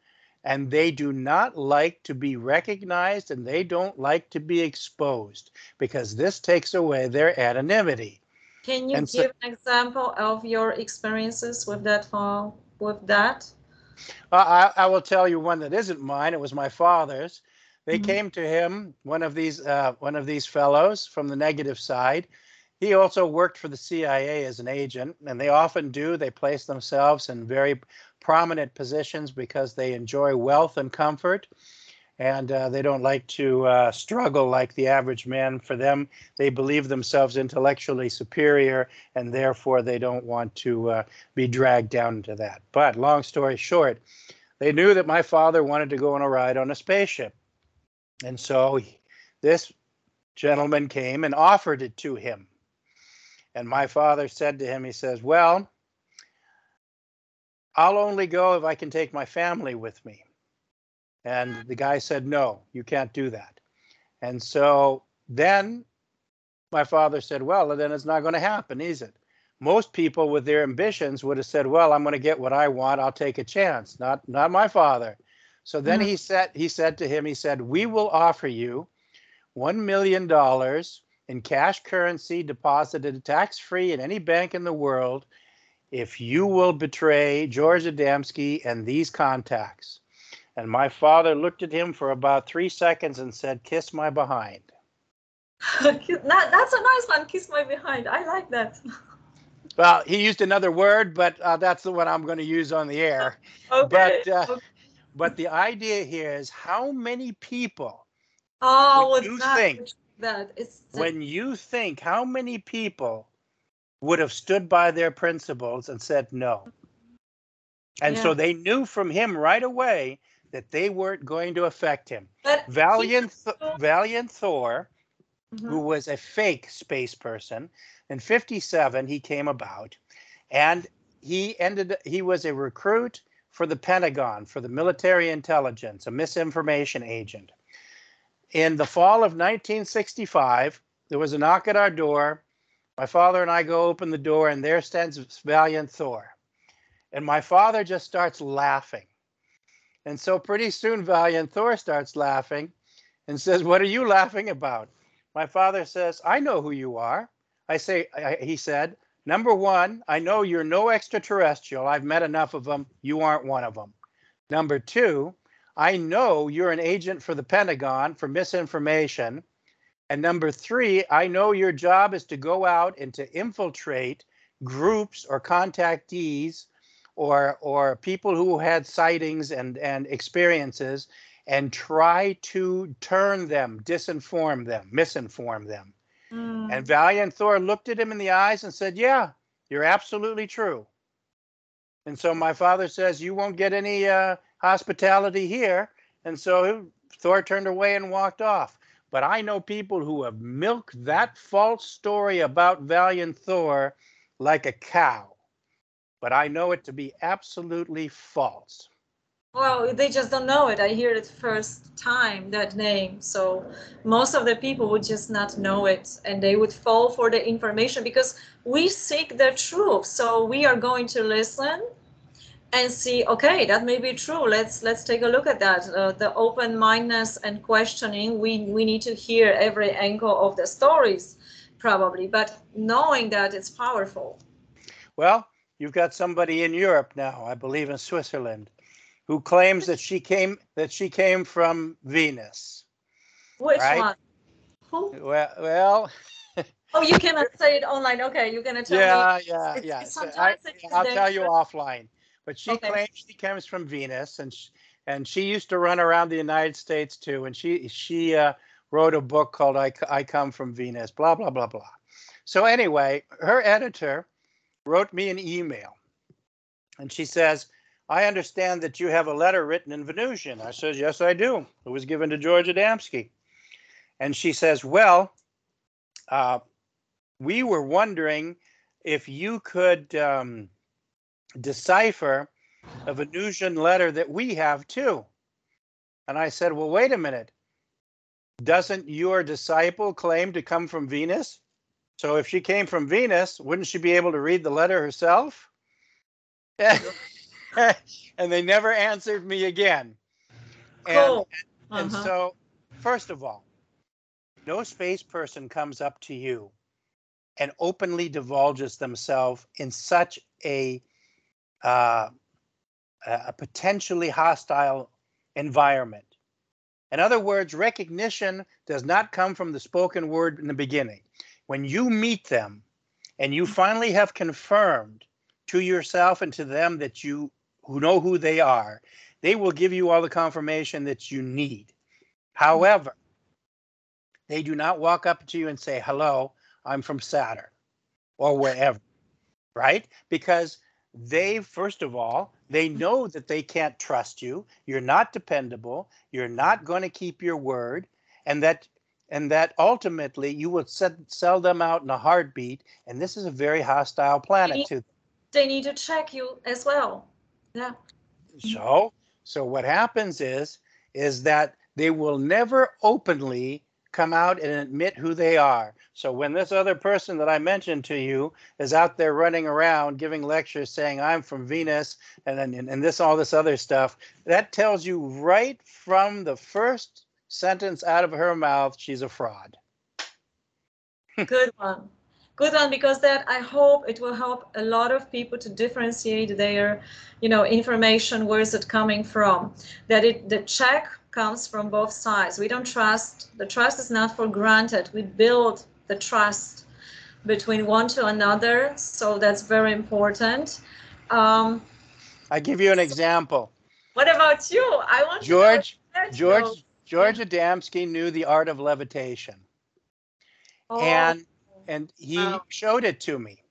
and they do not like to be recognized and they don't like to be exposed because this takes away their anonymity. Can you give an example of your experiences with that? I will tell you one that isn't mine. It was my father's. They came to him, one of these fellows from the negative side. He also worked for the CIA as an agent, and they often do. They place themselves in very prominent positions because they enjoy wealth and comfort, and they don't like to struggle like the average man. For them, they believe themselves intellectually superior, and therefore they don't want to be dragged down into that. But long story short, they knew that my father wanted to go on a ride on a spaceship. And so this gentleman came and offered it to him. And my father said to him, he says, well, I'll only go if I can take my family with me. And the guy said, no, you can't do that. And so then my father said, well, then it's not going to happen, is it? Most people with their ambitions would have said, well, I'm going to get what I want. I'll take a chance. Not my father. So then he said to him, he said, we will offer you $1 million in cash currency deposited tax-free in any bank in the world if you will betray George Adamski and these contacts. And my father looked at him for about 3 seconds and said, kiss my behind. That's a nice one, kiss my behind. I like that. Well, he used another word, but that's the one I'm going to use on the air. Okay. But the idea here is how many people, when you think how many people would have stood by their principles and said no. And so they knew from him right away that they weren't going to affect him. But Valiant Thor, who was a fake space person, in 1957 he came about, and he was a recruit for the Pentagon, for the military intelligence, a misinformation agent. In the fall of 1965, there was a knock at our door. My father and I go open the door, and there stands Valiant Thor. And my father just starts laughing. And so pretty soon Valiant Thor starts laughing and says, "What are you laughing about?" My father says, "I know who you are." He said, "Number one, I know you're no extraterrestrial. I've met enough of them. You aren't one of them. Number two, I know you're an agent for the Pentagon for misinformation. And number three, I know your job is to go out and to infiltrate groups or contactees or people who had sightings and experiences and try to turn them, disinform them, misinform them." And Valiant Thor looked at him in the eyes and said, "Yeah, you're absolutely true." And so my father says, "You won't get any hospitality here." And so Thor turned away and walked off. But I know people who have milked that false story about Valiant Thor like a cow. But I know it to be absolutely false. Well, they just don't know it. I hear it first time, that name. So most of the people would just not know it, and they would fall for the information because we seek the truth. So we are going to listen and see, okay, that may be true. Let's take a look at that. The open-mindedness and questioning. We need to hear every angle of the stories, probably, but knowing that it's powerful. Well, you've got somebody in Europe now, I believe in Switzerland, who claims that she came from Venus. Which right? one? Who? Well. Oh, you cannot say it online. Okay, you're gonna tell me. Yeah. Sometimes I'll tell you offline. But she claims she comes from Venus, and she used to run around the United States too. And she wrote a book called I Come from Venus, blah, blah, blah, blah. So anyway, her editor wrote me an email. And she says, "I understand that you have a letter written in Venusian." I said, "Yes, I do. It was given to George Adamski." And she says, "Well, we were wondering if you could decipher a Venusian letter that we have too." And I said, "Well, wait a minute. Doesn't your disciple claim to come from Venus? So if she came from Venus, wouldn't she be able to read the letter herself?" And they never answered me again. Cool. And so, first of all, no space person comes up to you and openly divulges themselves in such a potentially hostile environment. In other words, recognition does not come from the spoken word in the beginning. When you meet them and you finally have confirmed to yourself and to them that you who know who they are, they will give you all the confirmation that you need. However, they do not walk up to you and say, "Hello, I'm from Saturn," or wherever, right? Because they, first of all, they know that they can't trust you. You're not dependable. You're not going to keep your word. And that ultimately you will sell them out in a heartbeat. And this is a very hostile planet to them. They need to check you as well. Yeah. So what happens is that they will never openly come out and admit who they are. So when this other person that I mentioned to you is out there running around giving lectures saying, "I'm from Venus," and this all this other stuff, that tells you right from the first sentence out of her mouth, she's a fraud. Good one. Good one, because that, I hope it will help a lot of people to differentiate their, information, where is it coming from, that the check comes from both sides. We don't trust, the trust is not for granted. We build the trust between one to another, so that's very important. I give you an example. What about you? I want George Adamski knew the art of levitation. Oh. And he showed it to me.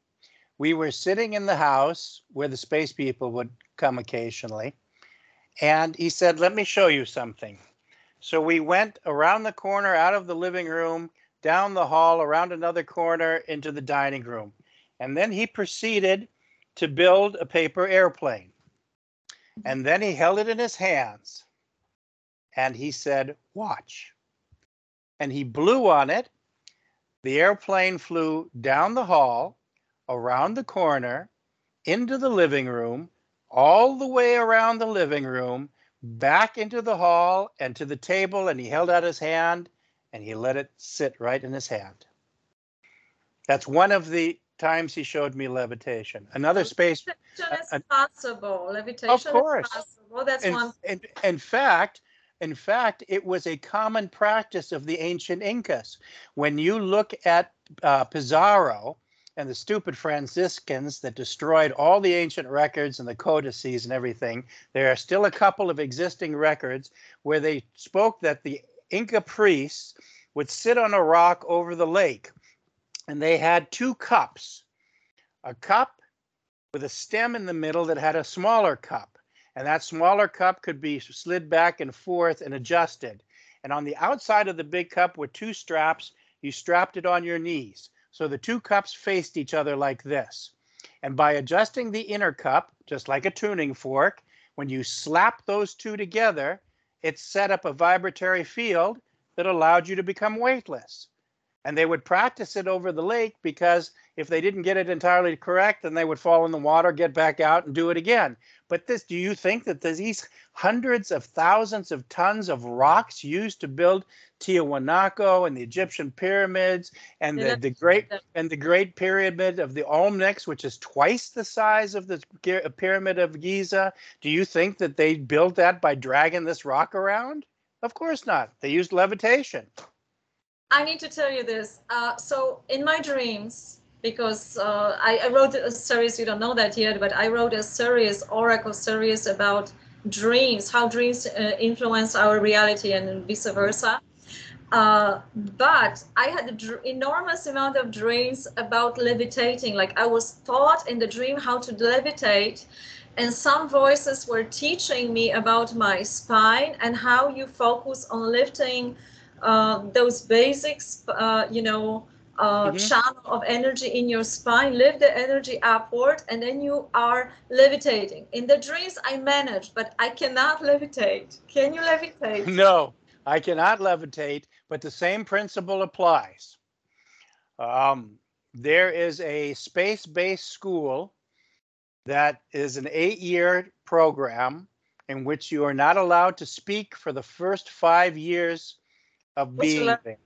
We were sitting in the house where the space people would come occasionally. And he said, "Let me show you something." So we went around the corner, out of the living room, down the hall, around another corner, into the dining room. And then he proceeded to build a paper airplane. And then he held it in his hands. And he said, "Watch." And he blew on it. The airplane flew down the hall, around the corner, into the living room, all the way around the living room, back into the hall and to the table, and he held out his hand and he let it sit right in his hand. That's one of the times he showed me levitation. Another space. Levitation is possible. Levitation Of course. is possible. That's one. In fact, it was a common practice of the ancient Incas. When you look at Pizarro and the stupid Franciscans that destroyed all the ancient records and the codices and everything, there are still a couple of existing records where they spoke that the Inca priests would sit on a rock over the lake, and they had two cups, a cup with a stem in the middle that had a smaller cup, and that smaller cup could be slid back and forth and adjusted. And on the outside of the big cup were two straps. You strapped it on your knees. So the two cups faced each other like this. And by adjusting the inner cup, just like a tuning fork, when you slap those two together, it set up a vibratory field that allowed you to become weightless. And they would practice it over the lake, because if they didn't get it entirely correct, then they would fall in the water, get back out and do it again. But this, do you think that there's these hundreds of thousands of tons of rocks used to build Tiwanaku and the Egyptian pyramids and the great pyramid of the Olmecs, which is twice the size of the pyramid of Giza? Do you think that they built that by dragging this rock around? Of course not. They used levitation. I need to tell you this. So in my dreams, because I wrote a series, you don't know that yet, but I wrote a series, Oracle series, about dreams, how dreams influence our reality and vice versa. But I had an enormous amount of dreams about levitating. Like, I was taught in the dream how to levitate, and some voices were teaching me about my spine and how you focus on lifting those basics, channel of energy in your spine, lift the energy upward, and then you are levitating. In the dreams, I managed, but I cannot levitate. Can you levitate? No, I cannot levitate, but the same principle applies. There is a space-based school that is an 8-year program in which you are not allowed to speak for the first 5 years of being there.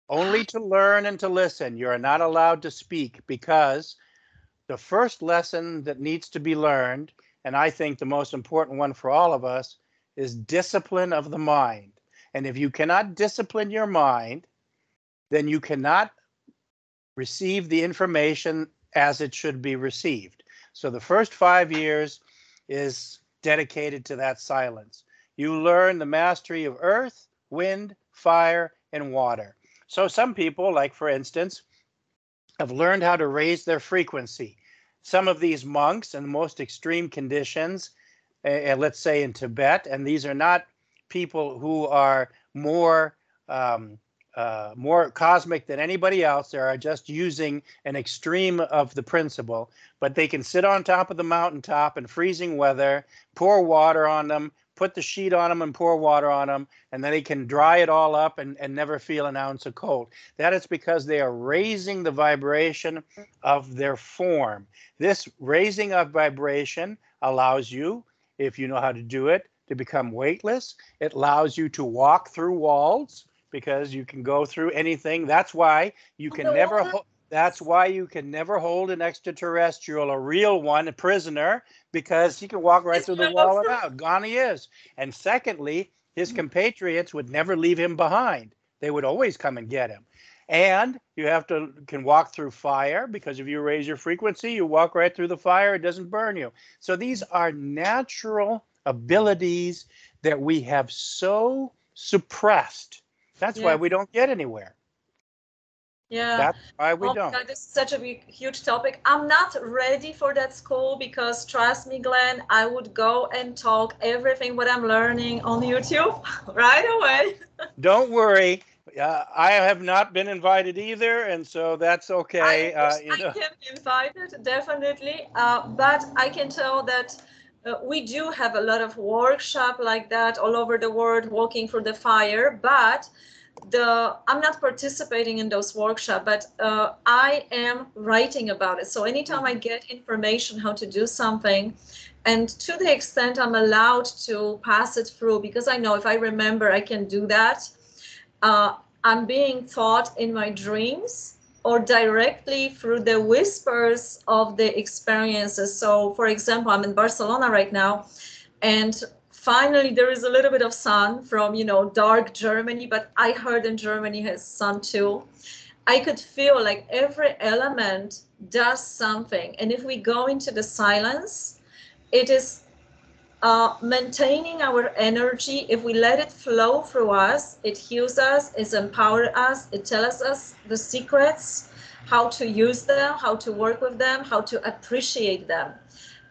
Only to learn and to listen. You are not allowed to speak, because the first lesson that needs to be learned, and I think the most important one for all of us, is discipline of the mind. And if you cannot discipline your mind, then you cannot receive the information as it should be received. So the first 5 years is dedicated to that silence. You learn the mastery of earth, wind, fire, and water. So some people, like for instance, have learned how to raise their frequency. Some of these monks in the most extreme conditions, let's say in Tibet, and these are not people who are more cosmic than anybody else. They are just using an extreme of the principle, but they can sit on top of the mountaintop in freezing weather, pour water on them, put the sheet on them and pour water on them, and then they can dry it all up and never feel an ounce of cold. That is because they are raising the vibration of their form. This raising of vibration allows you, if you know how to do it, to become weightless. It allows you to walk through walls, because you can go through anything. That's why you can never hold an extraterrestrial, a real one, a prisoner, because he can walk right through the wall and out. Gone he is. And secondly, his compatriots would never leave him behind. They would always come and get him. And you can walk through fire, because if you raise your frequency, you walk right through the fire. It doesn't burn you. So these are natural abilities that we have so suppressed. That's why we don't get anywhere. Yeah. That's why we don't. God, this is such a huge topic. I'm not ready for that school, because trust me, Glenn, I would go and talk everything what I'm learning on YouTube right away. Don't worry. I have not been invited either, and so that's okay. I can be invited, definitely. But I can tell that we do have a lot of workshop like that all over the world, walking through the fire. But I'm not participating in those workshops, but I am writing about it. So anytime I get information how to do something, and to the extent I'm allowed to pass it through, because I know if I remember I can do that, I'm being taught in my dreams or directly through the whispers of the experiences. So for example, I'm in Barcelona right now, and finally there is a little bit of sun from, you know, dark Germany, but I heard in Germany has sun too. I could feel like every element does something. And if we go into the silence, it is maintaining our energy. If we let it flow through us, it heals us, it empowers us, it tells us the secrets, how to use them, how to work with them, how to appreciate them.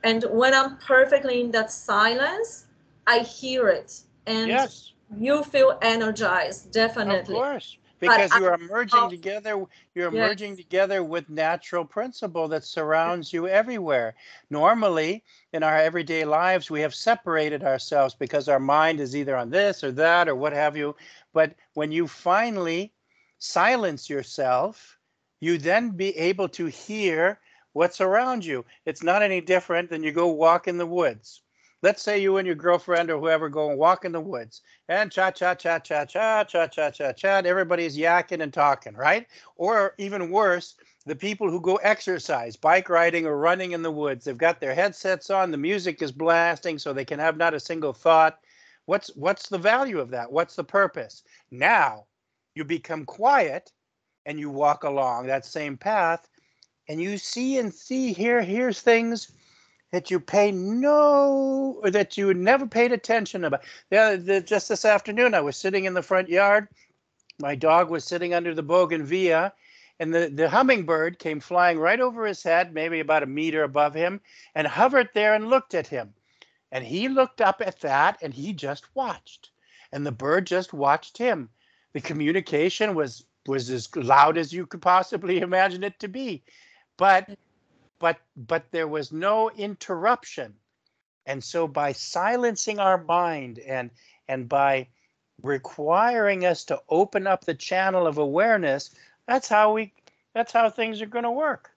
And when I'm perfectly in that silence, I hear it. And Yes. You feel energized, definitely. Of course. Because you are merging together, you're yes. merging together with natural principle that surrounds you everywhere. Normally, in our everyday lives, we have separated ourselves because our mind is either on this or that or what have you. But when you finally silence yourself, you then be able to hear what's around you. It's not any different than you go walk in the woods. Let's say you and your girlfriend or whoever go and walk in the woods, and chat, chat, chat, chat, chat, chat, chat, chat, chat. Everybody's yakking and talking, right? Or even worse, the people who go exercise, bike riding or running in the woods, they've got their headsets on, the music is blasting so they can have not a single thought. What's the value of that? What's the purpose? Now you become quiet and you walk along that same path and you here's things that you that you never paid attention about. Just this afternoon, I was sitting in the front yard. My dog was sitting under the bougainvillea, and the hummingbird came flying right over his head, maybe about a meter above him, and hovered there and looked at him. And he looked up at that, and he just watched. And the bird just watched him. The communication was as loud as you could possibly imagine it to be. But there was no interruption. And so by silencing our mind and by requiring us to open up the channel of awareness, that's how things are going to work.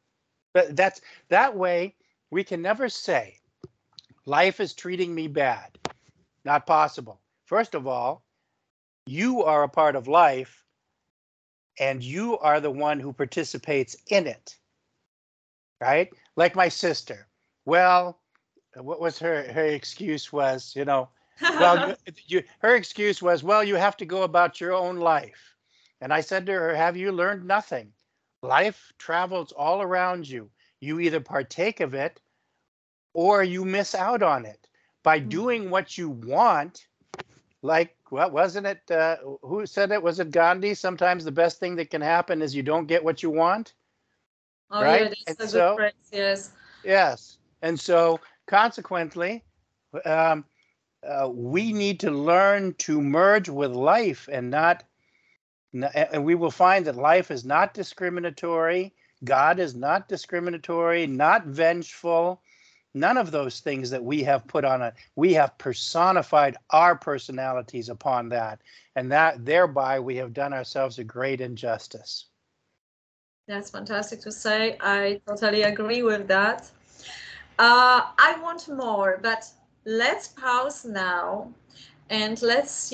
That way we can never say life is treating me bad. Not possible. First of all, you are a part of life and you are the one who participates in it. Right? Like my sister. Well, what was her excuse was, you know, well, her excuse was, well, you have to go about your own life. And I said to her, have you learned nothing? Life travels all around you. You either partake of it or you miss out on it. By doing what you want, like, well, wasn't it, who said it? Was it Gandhi? Sometimes the best thing that can happen is you don't get what you want. Oh, right? yeah, that's a good phrase, yes. Yes. And so consequently, we need to learn to merge with life and we will find that life is not discriminatory. God is not discriminatory, not vengeful. None of those things that we have put on it. We have personified our personalities upon that. And that thereby we have done ourselves a great injustice. That's fantastic to say. I totally agree with that. I want more, but let's pause now and let's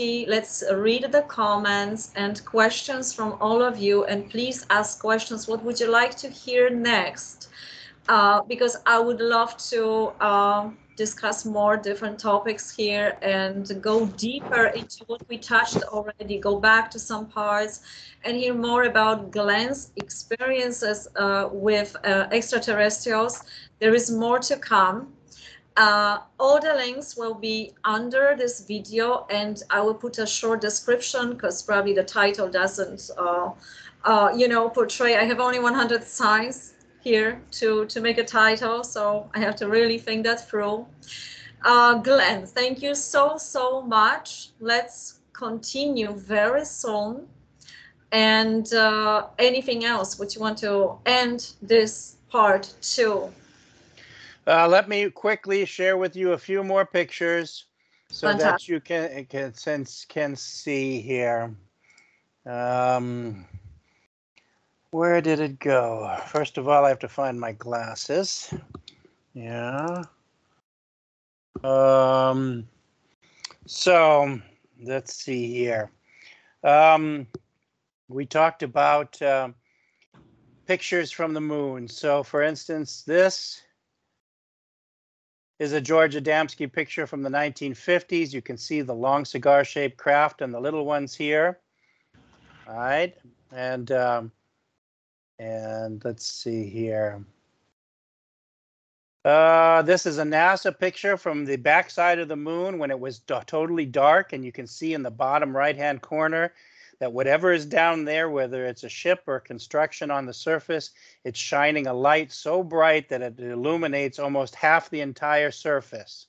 read the comments and questions from all of you. And please ask questions. What would you like to hear next? Because I would love to discuss more different topics here and go deeper into what we touched already, go back to some parts and hear more about Glenn's experiences with extraterrestrials. There is more to come. All the links will be under this video, and I will put a short description because probably the title doesn't, portray. I have only 100 signs here to make a title, so I have to really think that through. Glenn, thank you so much. Let's continue very soon. And anything else which you want to end this part too? Let me quickly share with you a few more pictures so Fantastic. that you can see here. Where did it go? First of all, I have to find my glasses. Yeah. So let's see here. We talked about pictures from the moon. So for instance, this is a George Adamski picture from the 1950s. You can see the long cigar-shaped craft and the little ones here. All right, and let's see here. This is a NASA picture from the backside of the moon when it was totally dark, and you can see in the bottom right-hand corner that whatever is down there, whether it's a ship or construction on the surface, it's shining a light so bright that it illuminates almost half the entire surface.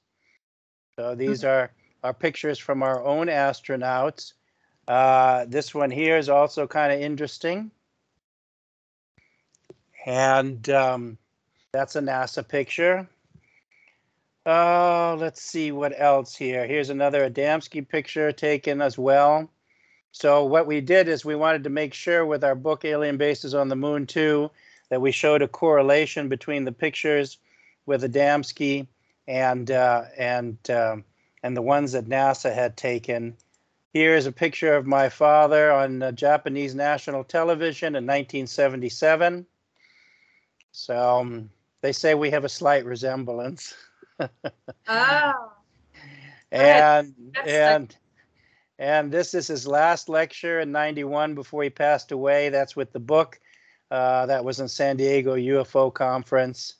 So these are pictures from our own astronauts. This one here is also kind of interesting. And that's a NASA picture. Let's see what else here. Here's another Adamski picture taken as well. So what we did is we wanted to make sure with our book, Alien Bases on the Moon 2, that we showed a correlation between the pictures with Adamski and the ones that NASA had taken. Here is a picture of my father on Japanese national television in 1977. So they say we have a slight resemblance. Oh. And this is his last lecture in '91 before he passed away. That's with the book. That was in San Diego UFO conference.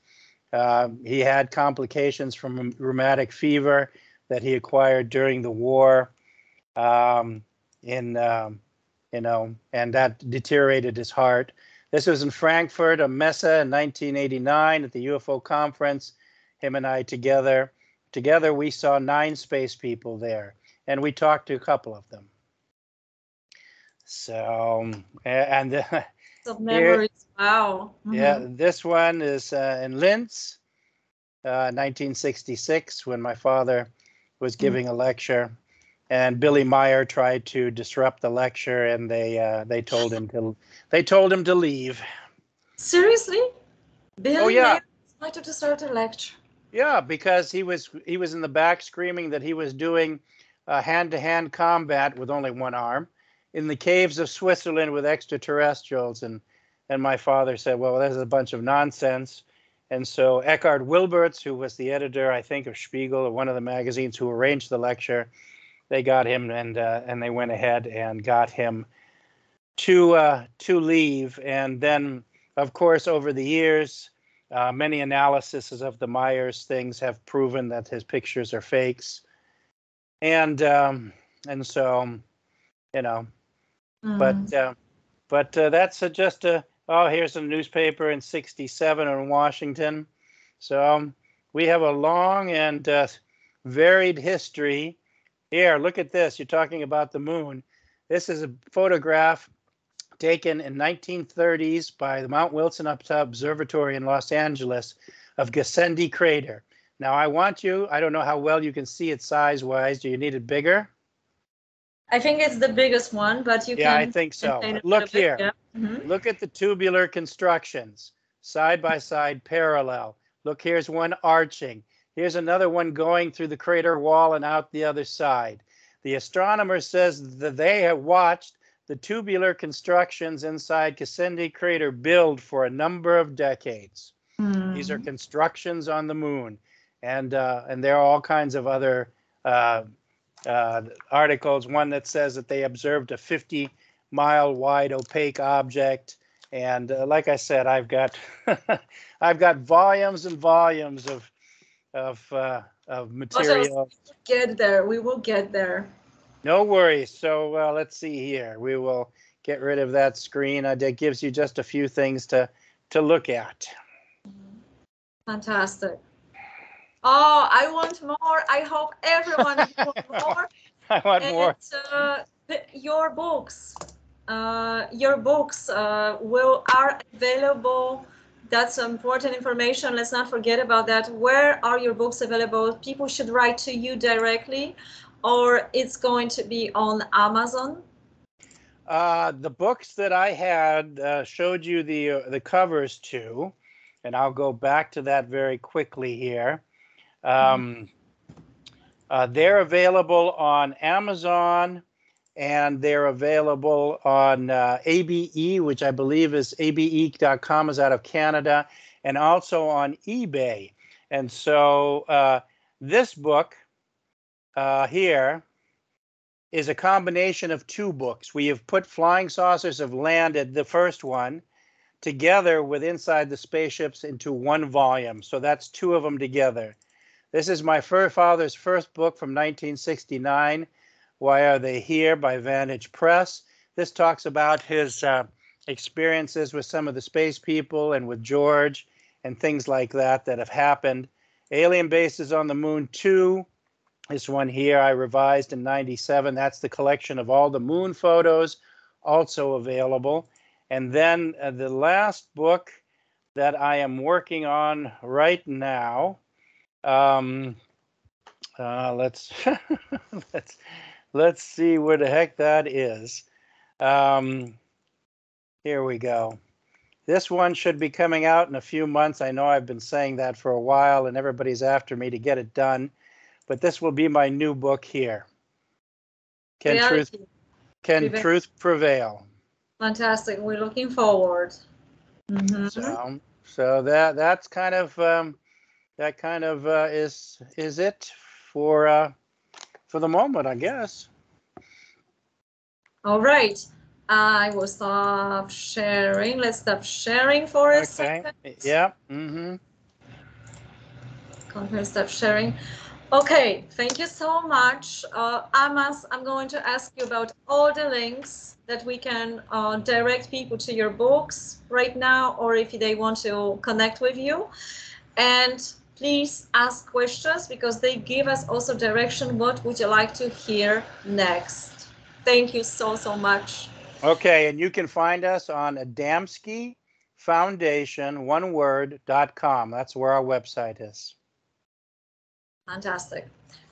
He had complications from rheumatic fever that he acquired during the war. And that deteriorated his heart. This was in Frankfurt, a Messe in 1989 at the UFO conference. Him and I together we saw 9 space people there, and we talked to a couple of them. So, and of memories, wow. Yeah, this one is in Linz, 1966, when my father was giving a lecture. And Billy Meyer tried to disrupt the lecture, and they told him to leave. Seriously? Billy yeah. Meyer tried to disrupt the lecture. Yeah, because he was in the back screaming that he was doing hand-to-hand combat with only one arm in the caves of Switzerland with extraterrestrials, and my father said, well, this is a bunch of nonsense. And so Eckhard Wilberts, who was the editor, I think, of Spiegel, or one of the magazines, who arranged the lecture, they got him, and they went ahead and got him to leave. And then, of course, over the years, many analyses of the Myers things have proven that his pictures are fakes. And so, you know, but that's just here's a newspaper in '67 in Washington. So we have a long and varied history. Here, look at this. You're talking about the moon. This is a photograph taken in 1930s by the Mount Wilson Observatory in Los Angeles of Gassendi Crater. Now, I don't know how well you can see it size-wise. Do you need it bigger? I think it's the biggest one, but you can... Yeah, I think so. Look here. Yeah. Look at the tubular constructions, side by side, parallel. Look, here's one arching. Here's another one going through the crater wall and out the other side. The astronomer says that they have watched the tubular constructions inside Gassendi Crater build for a number of decades. These are constructions on the moon. And there are all kinds of other articles. One that says that they observed a 50-mile wide opaque object. And like I said, I've got volumes and volumes of material. We will get there. No worries. So let's see here. We will get rid of that screen. That gives you just a few things to look at. Fantastic. Oh, I want more. I hope everyone wants more. I want more. Your books are available. That's important information. Let's not forget about that. Where are your books available? People should write to you directly, or it's going to be on Amazon? The books that I had showed you the covers to, and I'll go back to that very quickly here. They're available on Amazon, and they're available on ABE, which I believe is abe.com, is out of Canada, and also on eBay. And so this book here is a combination of two books. We have put Flying Saucers Have Landed, the first one, together with Inside the Spaceships into one volume. So that's two of them together. This is my father's first book from 1969, Why Are They Here by Vantage Press. This talks about his experiences with some of the space people and with George and things like that that have happened. Alien Bases on the Moon 2. This one here I revised in '97. That's the collection of all the moon photos, also available. And then the last book that I am working on right now, let's let's see where the heck that is. Here we go. This one should be coming out in a few months. I know I've been saying that for a while, and everybody's after me to get it done. But this will be my new book here. Can truth prevail? Fantastic. We're looking forward. So that's kind of is it for the moment, I guess. All right. I will stop sharing. Let's stop sharing for a second. Yeah. Content stop sharing. Okay, thank you so much. I'm going to ask you about all the links that we can direct people to your books right now, or if they want to connect with you. And please ask questions, because they give us also direction. What would you like to hear next? Thank you so much. Okay, and you can find us on Adamski Foundation, oneword.com. That's where our website is. Fantastic.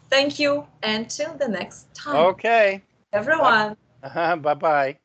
Thank you. Until the next time. Okay. Everyone. Bye-bye.